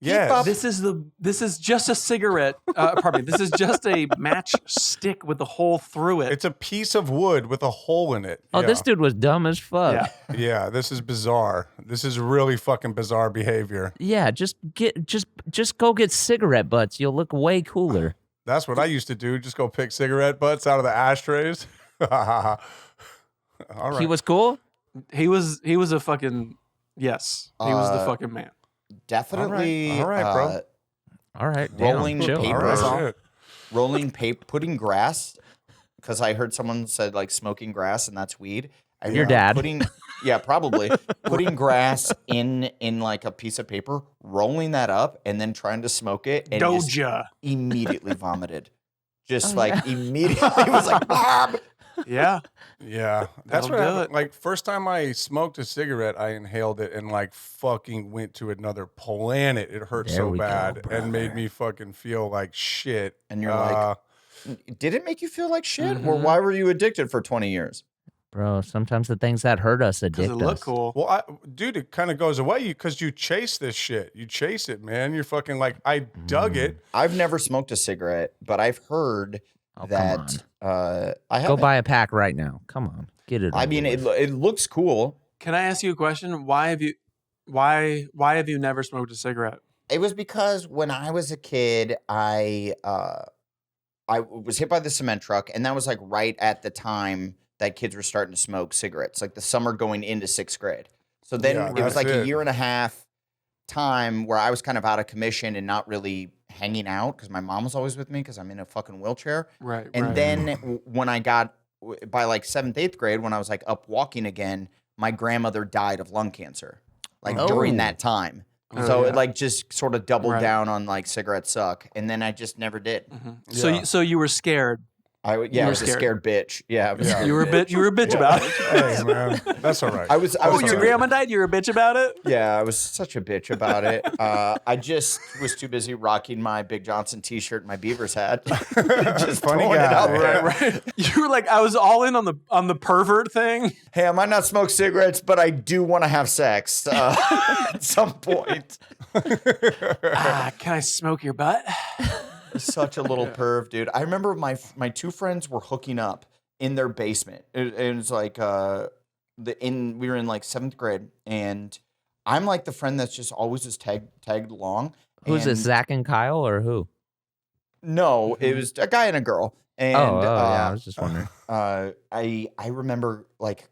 Speaker 3: Yes.
Speaker 1: This is just a cigarette. Pardon me. This is just a matchstick with a hole through it.
Speaker 3: It's a piece of wood with a hole in it.
Speaker 4: Oh,
Speaker 3: Yeah.
Speaker 4: this dude was dumb as fuck.
Speaker 1: Yeah.
Speaker 3: Yeah, this is bizarre. This is really fucking bizarre behavior.
Speaker 4: Yeah, just go get cigarette butts. You'll look way cooler.
Speaker 3: That's what I used to do. Just go pick cigarette butts out of the ashtrays. All right.
Speaker 4: He was cool?
Speaker 1: He was a fucking yes. He was the fucking man.
Speaker 2: Definitely.
Speaker 3: All right, bro.
Speaker 4: All right. Damn,
Speaker 2: Rolling
Speaker 4: chill.
Speaker 2: paper.
Speaker 3: All
Speaker 2: All
Speaker 3: right,
Speaker 2: right. Rolling paper, putting grass, because I heard someone said like smoking grass and that's weed.
Speaker 4: Your dad.
Speaker 2: Probably putting grass in like a piece of paper, rolling that up, and then trying to smoke it, and just
Speaker 1: Doja.
Speaker 2: immediately vomited. Just immediately was like, Bob!
Speaker 1: Yeah.
Speaker 3: Yeah, that's
Speaker 1: That'll
Speaker 3: what
Speaker 1: do
Speaker 3: happened.
Speaker 1: it.
Speaker 3: Like first time I smoked a cigarette, I inhaled it and like fucking went to another planet. It hurt
Speaker 4: There
Speaker 3: so
Speaker 4: we go,
Speaker 3: bad and made
Speaker 2: brother.
Speaker 3: me fucking feel like shit.
Speaker 2: And you're like, did it make you feel like shit? Or why were you addicted for 20 years?
Speaker 4: Bro, sometimes the things that hurt us
Speaker 1: Because
Speaker 4: addict
Speaker 1: it
Speaker 4: us.
Speaker 1: looked cool.
Speaker 3: well, dude, it kind of goes away because you chase this shit. You chase it, man. You're fucking like, I dug it.
Speaker 2: I've never smoked a cigarette, but I've heard
Speaker 4: Oh, come
Speaker 2: that I
Speaker 4: Go
Speaker 2: haven't.
Speaker 4: buy a pack right now. Come on. Get it.
Speaker 2: I
Speaker 4: over
Speaker 2: mean,
Speaker 4: with.
Speaker 2: it looks cool.
Speaker 1: Can I ask you a question? Why have you never smoked a cigarette?
Speaker 2: It was because when I was a kid, I was hit by the cement truck, and that was like right at the time that kids were starting to smoke cigarettes, like the summer going into 6th grade. So then
Speaker 3: Yeah,
Speaker 2: it was
Speaker 3: that's
Speaker 2: like a
Speaker 3: it.
Speaker 2: year and a half time where I was kind of out of commission and not really hanging out because my mom was always with me because I'm in a fucking wheelchair.
Speaker 1: Right.
Speaker 2: And
Speaker 1: right.
Speaker 2: then when I got by like 7th, 8th grade, when I was like up walking again, my grandmother died of lung cancer, like during that time.
Speaker 1: Oh,
Speaker 2: So
Speaker 1: yeah.
Speaker 2: it like just sort of doubled
Speaker 1: Right.
Speaker 2: down on like cigarettes suck, and then I just never did.
Speaker 3: Yeah.
Speaker 1: So you were scared.
Speaker 2: I
Speaker 1: were
Speaker 2: was a
Speaker 1: scared.
Speaker 2: scared bitch. Yeah, I was a
Speaker 3: Yeah.
Speaker 2: scared
Speaker 1: You were a
Speaker 2: bitch.
Speaker 1: you were a bitch about it.
Speaker 3: Hey, man, that's all right.
Speaker 2: I was
Speaker 1: Your
Speaker 2: too-
Speaker 1: grandma died. You were a bitch about it.
Speaker 2: Yeah, I was such a bitch about it. I just was too busy rocking my Big Johnson T-shirt and my Beavers hat. Just
Speaker 3: Funny
Speaker 2: throwing it
Speaker 3: guy.
Speaker 2: out there.
Speaker 1: Right. You were like, I was all in on the pervert thing.
Speaker 2: Hey, I might not smoke cigarettes, but I do want to have sex at some point.
Speaker 1: Can I smoke your butt?
Speaker 2: Such a little perv, dude. I remember my two friends were hooking up in their basement. It was like we were in like 7th grade, and I'm like the friend that's just always just tagged along.
Speaker 4: Who's
Speaker 2: and
Speaker 4: this, Zach and Kyle, or who?
Speaker 2: No, it was a guy and a girl. And
Speaker 4: yeah, I was just wondering.
Speaker 2: I remember like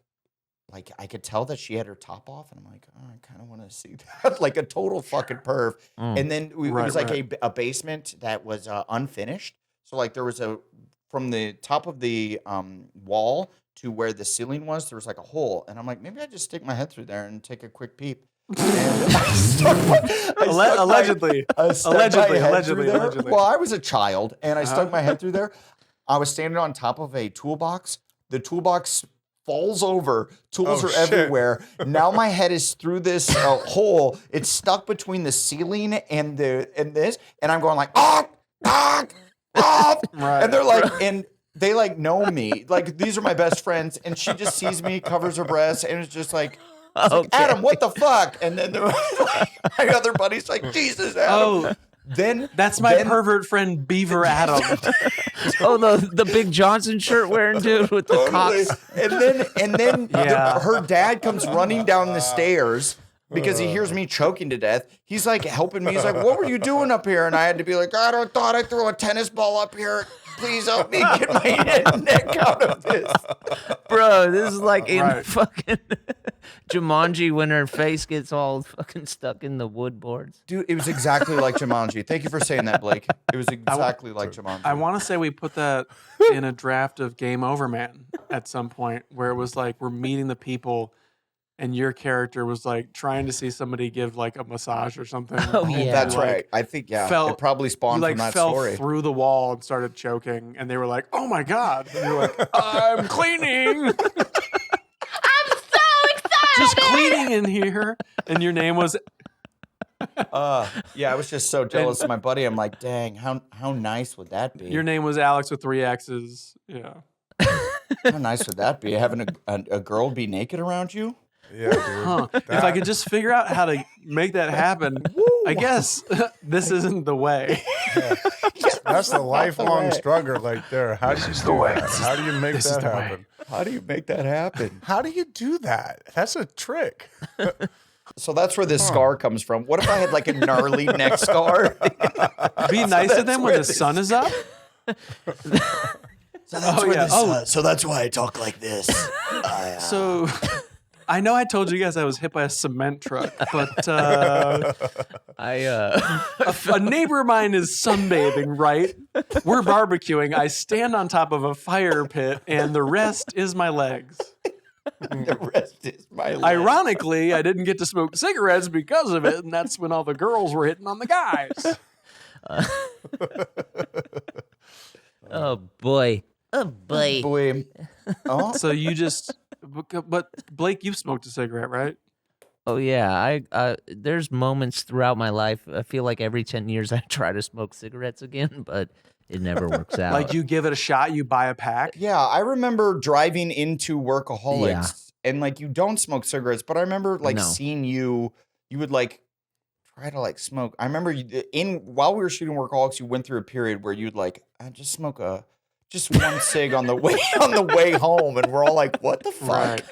Speaker 2: I could tell that she had her top off, and I'm like, oh, I kind of want to see that, like a total fucking perv. And then it was like a basement that was unfinished. So like there was from the top of the wall to where the ceiling was, there was like a hole, and I'm like, maybe I just stick my head through there and take a quick peep. And
Speaker 1: Allegedly. Allegedly.
Speaker 2: Well, I was a child, and I stuck my head through there. I was standing on top of a toolbox. The toolbox falls over. Tools
Speaker 3: Oh,
Speaker 2: are
Speaker 3: shit.
Speaker 2: everywhere. Now my head is through this hole. It's stuck between the ceiling and this, and I'm going like,
Speaker 1: Right.
Speaker 2: and they're like, and they like know me. Like these are my best friends, and she just sees me, covers her breasts, and it's just like. It's like, Adam, what the fuck? And then my other buddy's like, Jesus, Adam.
Speaker 1: Oh,
Speaker 2: Then
Speaker 1: that's my pervert friend Beaver Adam.
Speaker 4: Oh, the Big Johnson shirt wearing dude with the
Speaker 2: Totally.
Speaker 4: cocks.
Speaker 2: And then
Speaker 1: Yeah.
Speaker 2: her dad comes running down the stairs because he hears me choking to death. He's like helping me. He's like, what were you doing up here? And I had to be like, I thought I'd throw a tennis ball up here. Please help me get my neck out of this.
Speaker 4: Bro, this is like in
Speaker 1: Right.
Speaker 4: fucking Jumanji when her face gets all fucking stuck in the wood boards.
Speaker 2: Dude, it was exactly like Jumanji. Thank you for saying that, Blake. It was exactly like Jumanji.
Speaker 1: I want to say we put that in a draft of Game Over Man at some point where it was like we're meeting the people and your character was like trying to see somebody give like a massage or something.
Speaker 4: Oh,
Speaker 1: And
Speaker 4: yeah.
Speaker 2: That's
Speaker 1: like,
Speaker 2: right. I think, yeah.
Speaker 1: fell-
Speaker 2: it probably
Speaker 1: You
Speaker 2: spawned
Speaker 1: like
Speaker 2: from that
Speaker 1: fell
Speaker 2: story.
Speaker 1: through the wall and started choking, and they were like, "Oh my god!" And you're like, "I'm cleaning." I'm so excited. Just cleaning in here, and your name was
Speaker 2: Yeah, I was just so jealous of my buddy. I'm like, dang, how nice would that be?
Speaker 1: your name was Alex with 3 X's. Yeah.
Speaker 2: How nice would that be? Having a girl be naked around you?
Speaker 3: Yeah, dude.
Speaker 1: Huh. If I could just figure out how to make that happen, I guess this isn't the way.
Speaker 3: That's the lifelong struggle right there. How do you do that? How do you make that happen?
Speaker 2: How do you make that happen?
Speaker 3: How do you do that? That's a trick.
Speaker 2: So that's where this scar comes from. What if I had like a gnarly neck scar?
Speaker 1: Be nice to them when the sun is up.
Speaker 2: So that's why I talk like this.
Speaker 1: So I know I told you guys I was hit by a cement truck, but a neighbor of mine is sunbathing, right? We're barbecuing. I stand on top of a fire pit, and the rest is my legs.
Speaker 2: The rest is my life.
Speaker 1: Ironically, I didn't get to smoke cigarettes because of it, and that's when all the girls were hitting on the guys.
Speaker 4: Oh boy.
Speaker 2: Boy. Oh,
Speaker 1: So you just, but Blake, you've smoked a cigarette, right?
Speaker 4: Oh yeah, I there's moments throughout my life. I feel like every 10 years I try to smoke cigarettes again, but it never works out.
Speaker 1: Like you give it a shot, you buy a pack.
Speaker 2: yeah. I remember driving into Workaholics and like you don't smoke cigarettes, but I remember like
Speaker 4: No.
Speaker 2: seeing you would like try to like smoke. I remember while we were shooting Workaholics, you went through a period where you'd like, I just smoke just one cig on the way home, and we're all like, what the fuck?
Speaker 1: Right.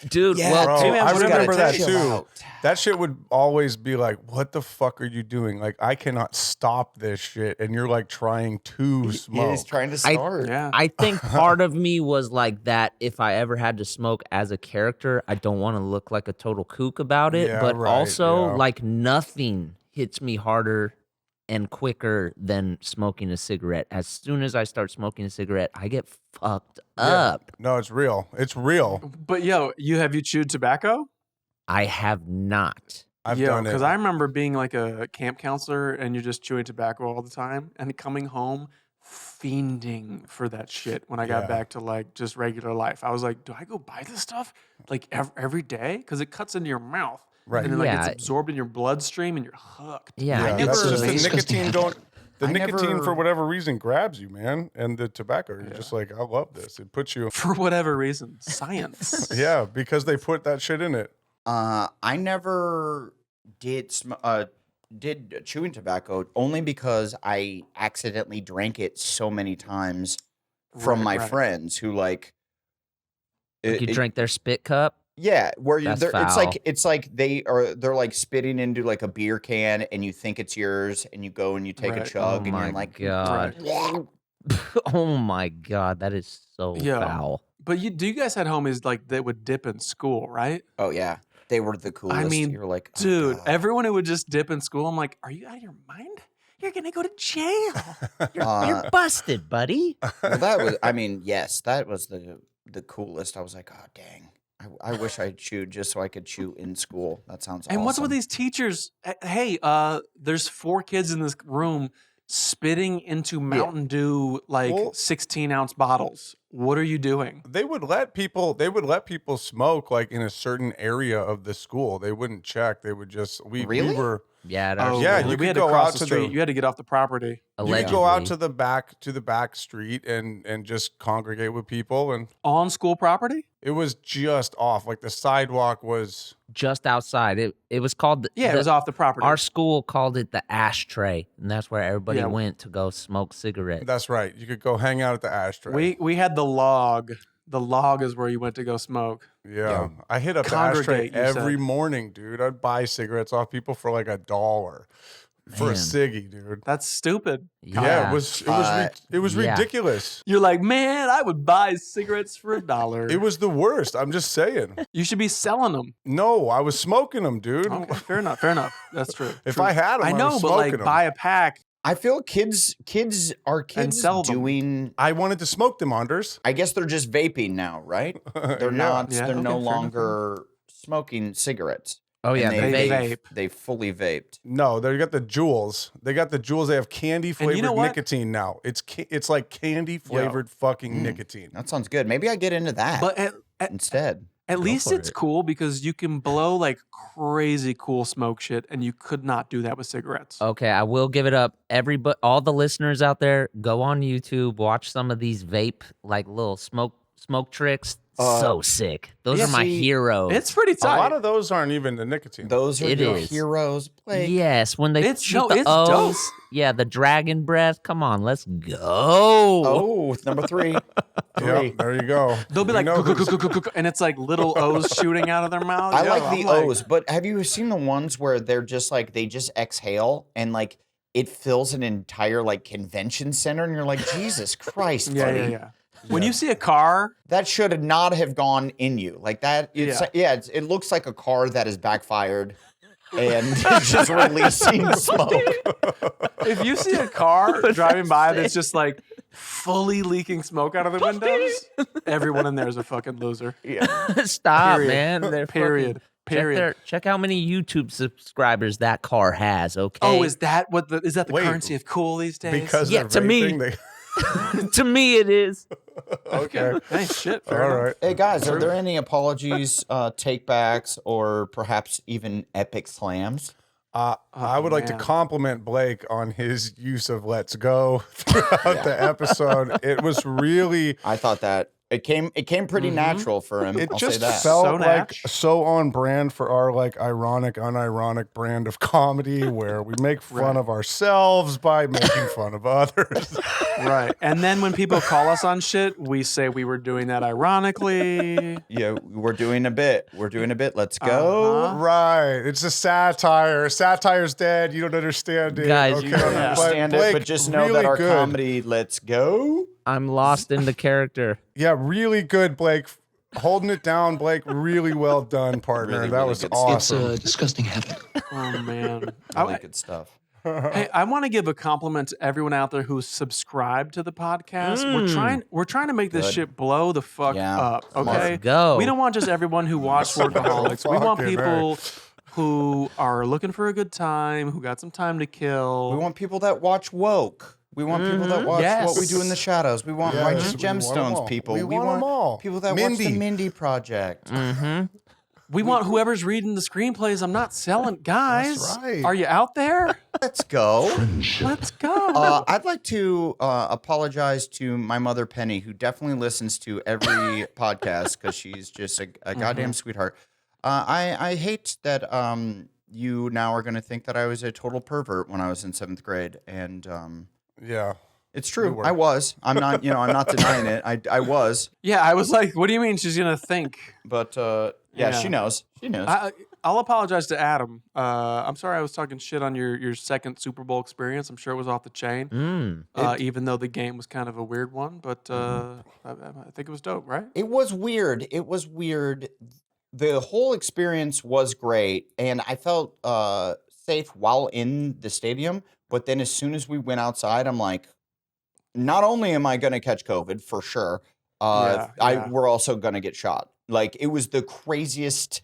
Speaker 4: Dude,
Speaker 2: Yeah,
Speaker 4: well,
Speaker 3: Bro,
Speaker 1: Two man,
Speaker 3: I
Speaker 1: what
Speaker 3: remember
Speaker 1: about
Speaker 3: that
Speaker 1: chill
Speaker 3: too.
Speaker 2: out.
Speaker 3: That shit would always be like, what the fuck are you doing? Like, I cannot stop this shit. And you're like trying to smoke.
Speaker 2: He's trying to start.
Speaker 1: Yeah.
Speaker 4: I think part of me was like that. If I ever had to smoke as a character, I don't want to look like a total kook about it.
Speaker 3: Yeah,
Speaker 4: but
Speaker 3: right,
Speaker 4: also,
Speaker 3: yeah.
Speaker 4: like, nothing hits me harder and quicker than smoking a cigarette. As soon as I start smoking a cigarette, I get fucked up.
Speaker 3: No, it's real. It's real.
Speaker 1: But yo, have you chewed tobacco?
Speaker 4: I have not.
Speaker 3: I've done it.
Speaker 1: Because I remember being like a camp counselor and you're just chewing tobacco all the time and coming home fiending for that shit when I got
Speaker 3: Yeah.
Speaker 1: back to like just regular life. I was like, do I go buy this stuff like every day? Because it cuts into your mouth.
Speaker 3: Right.
Speaker 1: And then like
Speaker 4: Yeah.
Speaker 1: it's absorbed in your bloodstream and you're hooked.
Speaker 4: Yeah,
Speaker 3: Yeah,
Speaker 4: I
Speaker 3: that's
Speaker 4: never.
Speaker 3: just the nicotine going. The
Speaker 2: I
Speaker 3: nicotine,
Speaker 2: never-
Speaker 3: for whatever reason, grabs you, man. And the tobacco, you're just like, I love this. It puts you.
Speaker 1: For whatever reason. Science.
Speaker 3: Yeah, because they put that shit in it.
Speaker 2: I never did chewing tobacco only because I accidentally drank it so many times from
Speaker 1: Right,
Speaker 2: my
Speaker 1: right.
Speaker 2: friends who like.
Speaker 4: You drank their spit cup.
Speaker 2: Yeah, where you,
Speaker 4: That's
Speaker 2: it's like they're like spitting into like a beer can and you think it's yours and you go and you take a
Speaker 1: Right.
Speaker 2: chug
Speaker 4: Oh
Speaker 2: and
Speaker 4: my
Speaker 2: you're like,
Speaker 4: God.
Speaker 1: Right.
Speaker 4: Oh my God, that is so
Speaker 1: Yeah.
Speaker 4: foul.
Speaker 1: But you guys had homies like that would dip in school, right?
Speaker 2: oh yeah, they were the coolest.
Speaker 1: mean,
Speaker 2: you're like, oh,
Speaker 1: Dude,
Speaker 2: God.
Speaker 1: everyone who would just dip in school, I'm like, are you out of your mind? You're gonna go to jail.
Speaker 4: You're busted, buddy.
Speaker 2: Well, that was. I mean, yes, that was the coolest. I was like, oh dang. I wish I chewed just so I could chew in school. That sounds awesome.
Speaker 1: And what's with these teachers? Hey, there's 4 kids in this room spitting into Mountain Dew like
Speaker 3: Well-
Speaker 1: 16-ounce bottles. What are you doing?
Speaker 3: They would let people smoke like in a certain area of the school. They wouldn't check. They would just we
Speaker 2: Really?
Speaker 3: were
Speaker 4: Yeah,
Speaker 3: yeah,
Speaker 1: really?
Speaker 3: you
Speaker 1: we
Speaker 3: could
Speaker 1: had to
Speaker 3: go
Speaker 1: cross
Speaker 3: out
Speaker 1: the
Speaker 3: to
Speaker 1: street.
Speaker 3: the-
Speaker 1: You had to get off the property
Speaker 3: you could go out
Speaker 4: allegedly.
Speaker 3: to the back street and just congregate with people, and
Speaker 1: on school property.
Speaker 3: it was just off. Like the sidewalk was
Speaker 4: just outside. It was called.
Speaker 1: Yeah, it was off the property.
Speaker 4: Our school called it the ashtray, and that's where everybody
Speaker 1: Yeah.
Speaker 4: went to go smoke cigarettes.
Speaker 3: that's right. You could go hang out at the ashtray.
Speaker 1: we had the log. The log is where you went to go smoke.
Speaker 3: Yeah. I hit up the ashtray
Speaker 1: Congregate, you
Speaker 3: every
Speaker 1: said.
Speaker 3: morning, dude. I'd buy cigarettes off people for like $1 for a
Speaker 4: Man.
Speaker 3: ciggy, dude.
Speaker 1: That's stupid.
Speaker 3: Yeah, it was
Speaker 4: Yeah.
Speaker 3: ridiculous.
Speaker 1: You're like, man, I would buy cigarettes for $1.
Speaker 3: It was the worst. I'm just saying.
Speaker 1: You should be selling them.
Speaker 3: No, I was smoking them, dude.
Speaker 1: Okay, fair enough. Fair enough. That's true.
Speaker 3: If
Speaker 1: True.
Speaker 3: I had 'em,
Speaker 1: I
Speaker 3: I
Speaker 1: know,
Speaker 3: was
Speaker 1: but like,
Speaker 3: smoking 'em.
Speaker 1: buy a pack.
Speaker 2: I feel kids are kids
Speaker 1: sell them.
Speaker 2: doing.
Speaker 3: I wanted to smoke them, Anders.
Speaker 2: I guess they're just vaping now, right? They're
Speaker 3: Yeah.
Speaker 2: not.
Speaker 1: Yeah,
Speaker 2: They're
Speaker 1: okay,
Speaker 2: no
Speaker 1: fair enough.
Speaker 2: longer smoking cigarettes.
Speaker 4: Oh yeah,
Speaker 2: And
Speaker 1: they
Speaker 2: they
Speaker 1: vape.
Speaker 2: They fully vaped.
Speaker 3: No, they got the Juuls. They got the Juuls. They have candy flavored
Speaker 1: know what?
Speaker 3: nicotine now. It's like candy flavored fucking nicotine.
Speaker 2: That sounds good. Maybe I get into that
Speaker 1: But
Speaker 2: instead.
Speaker 1: at least
Speaker 4: for
Speaker 1: it's
Speaker 4: it.
Speaker 1: cool because you can blow like crazy cool smoke shit, and you could not do that with cigarettes.
Speaker 4: Okay, I will give it up. All the listeners out there, go on YouTube, watch some of these vape like little smoke tricks. So sick. Those are my heroes.
Speaker 1: It's pretty
Speaker 3: A
Speaker 1: tight.
Speaker 3: lot of those aren't even the nicotine.
Speaker 2: Those are
Speaker 4: It
Speaker 2: your
Speaker 4: is.
Speaker 2: heroes, Blake.
Speaker 4: Yes, when they shoot the
Speaker 1: it's
Speaker 4: O's.
Speaker 1: dope.
Speaker 4: Yeah, the dragon breath. Come on, let's go.
Speaker 2: Oh, number 3.
Speaker 3: Yep, there you go.
Speaker 1: They'll be
Speaker 3: We
Speaker 1: like,
Speaker 3: know who's-
Speaker 1: and it's like little O's shooting out of their mouth.
Speaker 2: I like the O's, but have you seen the ones where they're just like they just exhale and like it fills an entire like convention center, and you're like, Jesus Christ, buddy.
Speaker 1: Yeah. When you see a car,
Speaker 2: That should not have gone in you like that. It looks like a car that has backfired and it's just releasing smoke.
Speaker 1: if you see a car driving by that's just like fully leaking smoke out of the windows, everyone in there is a fucking loser.
Speaker 4: Stop,
Speaker 1: Period.
Speaker 4: man. They're
Speaker 1: Period.
Speaker 4: Check how many YouTube subscribers that car has. Okay.
Speaker 1: Oh, is that the
Speaker 3: Wait,
Speaker 1: currency of cool these days?
Speaker 3: because
Speaker 4: Yeah,
Speaker 3: they're
Speaker 4: to me.
Speaker 3: vaping,
Speaker 4: to me, it is.
Speaker 3: okay.
Speaker 1: Hey, shit. Fair
Speaker 3: All
Speaker 1: enough.
Speaker 3: right.
Speaker 2: Hey guys, are there any apologies, takebacks, or perhaps even epic slams?
Speaker 3: I would like to
Speaker 1: man.
Speaker 3: compliment Blake on his use of "Let's Go" throughout the episode. It was really.
Speaker 2: I thought that it came pretty natural for him.
Speaker 3: It
Speaker 2: I'll
Speaker 3: just
Speaker 2: say that.
Speaker 3: felt
Speaker 1: So
Speaker 3: like
Speaker 1: natch.
Speaker 3: so on brand for our like ironic, unironic brand of comedy, where we make fun of ourselves by making fun of others.
Speaker 1: Right. And then when people call us on shit, we say we were doing that ironically.
Speaker 2: Yeah, we're doing a bit. Let's go.
Speaker 1: Uh-huh.
Speaker 3: Right. It's a satire. Satire's dead. You don't understand it.
Speaker 4: Guys,
Speaker 3: okay.
Speaker 4: you don't
Speaker 2: Understand
Speaker 3: Blake,
Speaker 2: it, but just know
Speaker 3: really
Speaker 2: that our
Speaker 3: good.
Speaker 2: comedy, let's go.
Speaker 4: I'm lost in the character.
Speaker 3: Yeah, really good, Blake. Holding it down, Blake. Really well done, partner.
Speaker 2: Really,
Speaker 3: that
Speaker 2: really
Speaker 3: was
Speaker 2: good stuff.
Speaker 3: awesome.
Speaker 5: disgusting habit.
Speaker 1: Oh, man.
Speaker 2: Really good stuff.
Speaker 1: Hey, I want to give a compliment to everyone out there who's subscribed to the podcast. We're trying to make this
Speaker 2: Good.
Speaker 1: shit blow the fuck
Speaker 2: Yeah.
Speaker 1: up. Okay,
Speaker 4: Let's go.
Speaker 1: We don't want just everyone who watched Workaholics. We want
Speaker 3: Fucking
Speaker 1: people who are looking for a good time, who got some time to kill.
Speaker 2: We want people that watch woke. We want people that watch
Speaker 1: Yes.
Speaker 2: What We Do in the Shadows. We want
Speaker 3: Yes,
Speaker 2: Righteous
Speaker 3: we want 'em
Speaker 2: Gemstones
Speaker 3: all.
Speaker 2: people.
Speaker 3: We want 'em all.
Speaker 2: people that watch
Speaker 3: Mindy.
Speaker 2: the Mindy Project.
Speaker 1: We want whoever's reading the screenplays. I'm not selling, guys.
Speaker 3: That's right.
Speaker 1: Are you out there?
Speaker 2: Let's go.
Speaker 1: Let's go.
Speaker 2: I'd like to apologize to my mother, Penny, who definitely listens to every podcast because she's just a goddamn sweetheart. I hate that you now are going to think that I was a total pervert when I was in 7th grade. And
Speaker 3: Yeah.
Speaker 2: it's
Speaker 3: You
Speaker 2: true.
Speaker 3: were.
Speaker 2: I was. I'm not, I'm not denying it. I was.
Speaker 1: Yeah, I was like, what do you mean she's gonna think?
Speaker 2: But yeah,
Speaker 1: Yeah.
Speaker 2: she knows. She knows.
Speaker 1: I'll apologize to Adam. I'm sorry I was talking shit on your second Super Bowl experience. I'm sure it was off the chain, even though the game was kind of a weird one. But I think it was dope, right?
Speaker 2: It was weird. The whole experience was great, and I felt safe while in the stadium. But then as soon as we went outside, I'm like, not only am I going to catch COVID for sure,
Speaker 1: Yeah.
Speaker 2: we're also going to get shot. Like, it was the craziest.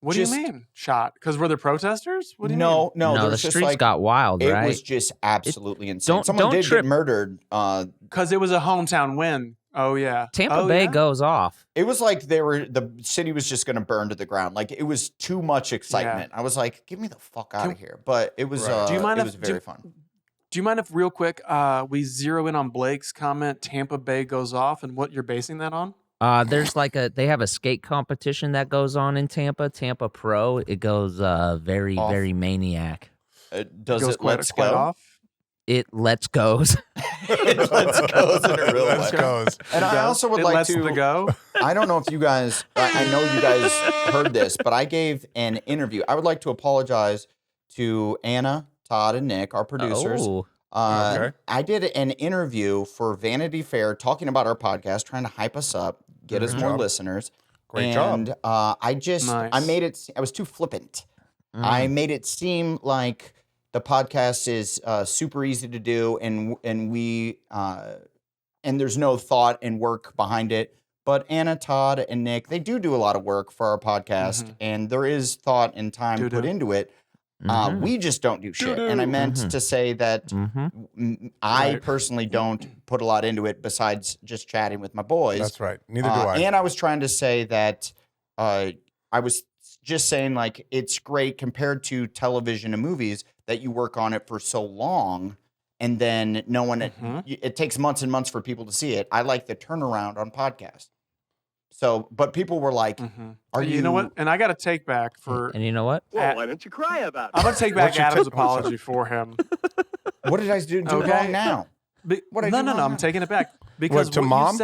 Speaker 1: What do you mean shot? Because were there protesters? What do you mean?
Speaker 2: No,
Speaker 4: No,
Speaker 2: there
Speaker 4: the
Speaker 2: was just
Speaker 4: streets
Speaker 2: like,
Speaker 4: got wild,
Speaker 2: it
Speaker 4: right?
Speaker 2: was just absolutely insane. Someone
Speaker 4: don't
Speaker 2: did
Speaker 4: trip.
Speaker 2: get murdered.
Speaker 1: Because it was a hometown win. Oh yeah,
Speaker 4: Tampa Bay goes off.
Speaker 2: It was like the city was just going to burn to the ground. Like, it was too much excitement. I was like, get me the fuck out of here. But it was,
Speaker 3: Right.
Speaker 1: Do you mind
Speaker 2: it
Speaker 1: if-
Speaker 2: was very fun.
Speaker 1: Do you mind if real quick we zero in on Blake's comment? Tampa Bay goes off, and what you're basing that on?
Speaker 4: There's they have a skate competition that goes on in Tampa Pro. It goes very,
Speaker 2: Off.
Speaker 4: very maniac.
Speaker 2: Does
Speaker 1: Goes
Speaker 2: it let's
Speaker 1: quite
Speaker 2: go?
Speaker 1: off.
Speaker 4: It let's goes.
Speaker 2: It let's go in a real
Speaker 3: Let's
Speaker 2: way.
Speaker 3: goes.
Speaker 2: And I also would
Speaker 1: It
Speaker 2: like
Speaker 1: lets
Speaker 2: to
Speaker 1: the go.
Speaker 2: I don't know if you guys, I know you guys heard this, but I gave an interview. I would like to apologize to Anna, Todd, and Nick, our producers.
Speaker 4: Oh,
Speaker 3: Okay.
Speaker 2: I did an interview for Vanity Fair talking about our podcast, trying to hype us up, get us
Speaker 3: Good
Speaker 2: more
Speaker 3: job.
Speaker 2: listeners.
Speaker 3: Great
Speaker 2: and,
Speaker 3: job.
Speaker 2: I
Speaker 1: Nice.
Speaker 2: made it, I was too flippant. I made it seem like the podcast is super easy to do and we, and there's no thought and work behind it. But Anna, Todd, and Nick, they do a lot of work for our podcast, and there is thought and time
Speaker 1: Do-do.
Speaker 2: put into it. We just don't do shit. And I meant to say that I
Speaker 1: Right.
Speaker 2: personally don't put a lot into it besides just chatting with my boys.
Speaker 3: That's right. Neither do I.
Speaker 2: And I was trying to say that I was just saying, like, it's great compared to television and movies that you work on it for so long and then no one, it takes months and months for people to see it. I like the turnaround on podcasts. So, but people were like, "Are you?"
Speaker 1: You know what? And I got to take back for.
Speaker 4: And you know what?
Speaker 7: Well, why don't you cry about it?
Speaker 1: I'm gonna take back Adam's apology for him.
Speaker 2: What did I do wrong now? What
Speaker 1: No, I'm taking it back because
Speaker 3: to mom?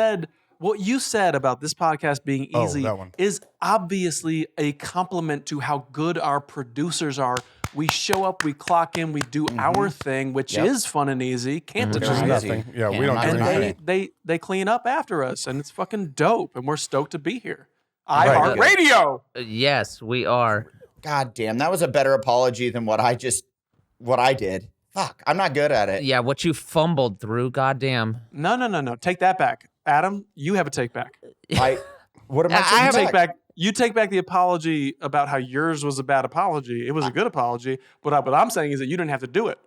Speaker 1: What you said about this podcast being easy
Speaker 3: that one.
Speaker 1: is obviously a compliment to how good our producers are. We show up, we clock in, we do our thing, which is fun and easy. Cantin
Speaker 3: Which is nothing. Yeah, we don't do anything.
Speaker 1: and they clean up after us, and it's fucking dope, and we're stoked to be here.
Speaker 3: Right.
Speaker 1: iHeartRadio.
Speaker 4: Yes, we are.
Speaker 2: God damn, that was a better apology than what I did. Fuck, I'm not good at it.
Speaker 4: Yeah, what you fumbled through, goddamn.
Speaker 1: No. Take that back. Adam, you have a take back.
Speaker 2: What am I taking back?
Speaker 1: You take back the apology about how yours was a bad apology. It was a good apology. What I'm saying is that you didn't have to do it.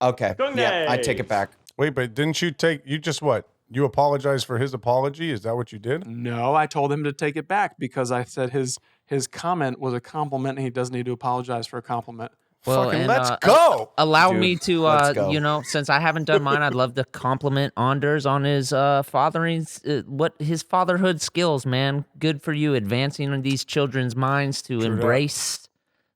Speaker 2: Okay. Yeah, I take it back.
Speaker 3: Wait, but didn't you you apologized for his apology? Is that what you did?
Speaker 1: No, I told him to take it back because I said his comment was a compliment and he doesn't need to apologize for a compliment.
Speaker 4: Well,
Speaker 3: Fucking
Speaker 4: and,
Speaker 3: let's go.
Speaker 4: Allow
Speaker 2: Dude,
Speaker 4: me to,
Speaker 2: let's go.
Speaker 4: since I haven't done mine, I'd love to compliment Anders on his his fatherhood skills, man. Good for you, advancing these children's minds to embrace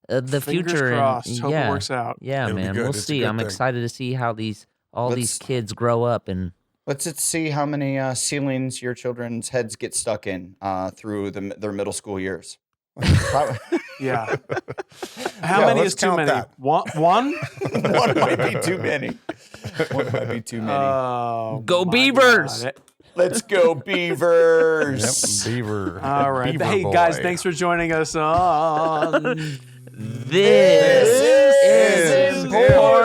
Speaker 4: the
Speaker 1: Fingers
Speaker 4: future.
Speaker 1: crossed. Hope it works out.
Speaker 4: Yeah,
Speaker 3: It'll be
Speaker 4: man.
Speaker 3: good.
Speaker 4: We'll
Speaker 3: It's a
Speaker 4: see.
Speaker 3: good
Speaker 4: I'm
Speaker 3: thing.
Speaker 4: excited to see how these kids grow up and.
Speaker 2: Let's see how many ceilings your children's heads get stuck in through their middle school years.
Speaker 1: Yeah. How many
Speaker 3: let's
Speaker 1: is too
Speaker 3: count
Speaker 1: many?
Speaker 3: that.
Speaker 1: One?
Speaker 2: One might be too many. One might be too many.
Speaker 1: Oh,
Speaker 4: Go
Speaker 1: my
Speaker 4: Beavers!
Speaker 1: God.
Speaker 2: Let's go Beavers.
Speaker 3: Yep, Beaver.
Speaker 1: All right.
Speaker 3: Beaver
Speaker 1: Hey,
Speaker 3: boy.
Speaker 1: guys, thanks for joining us on...
Speaker 4: This is important.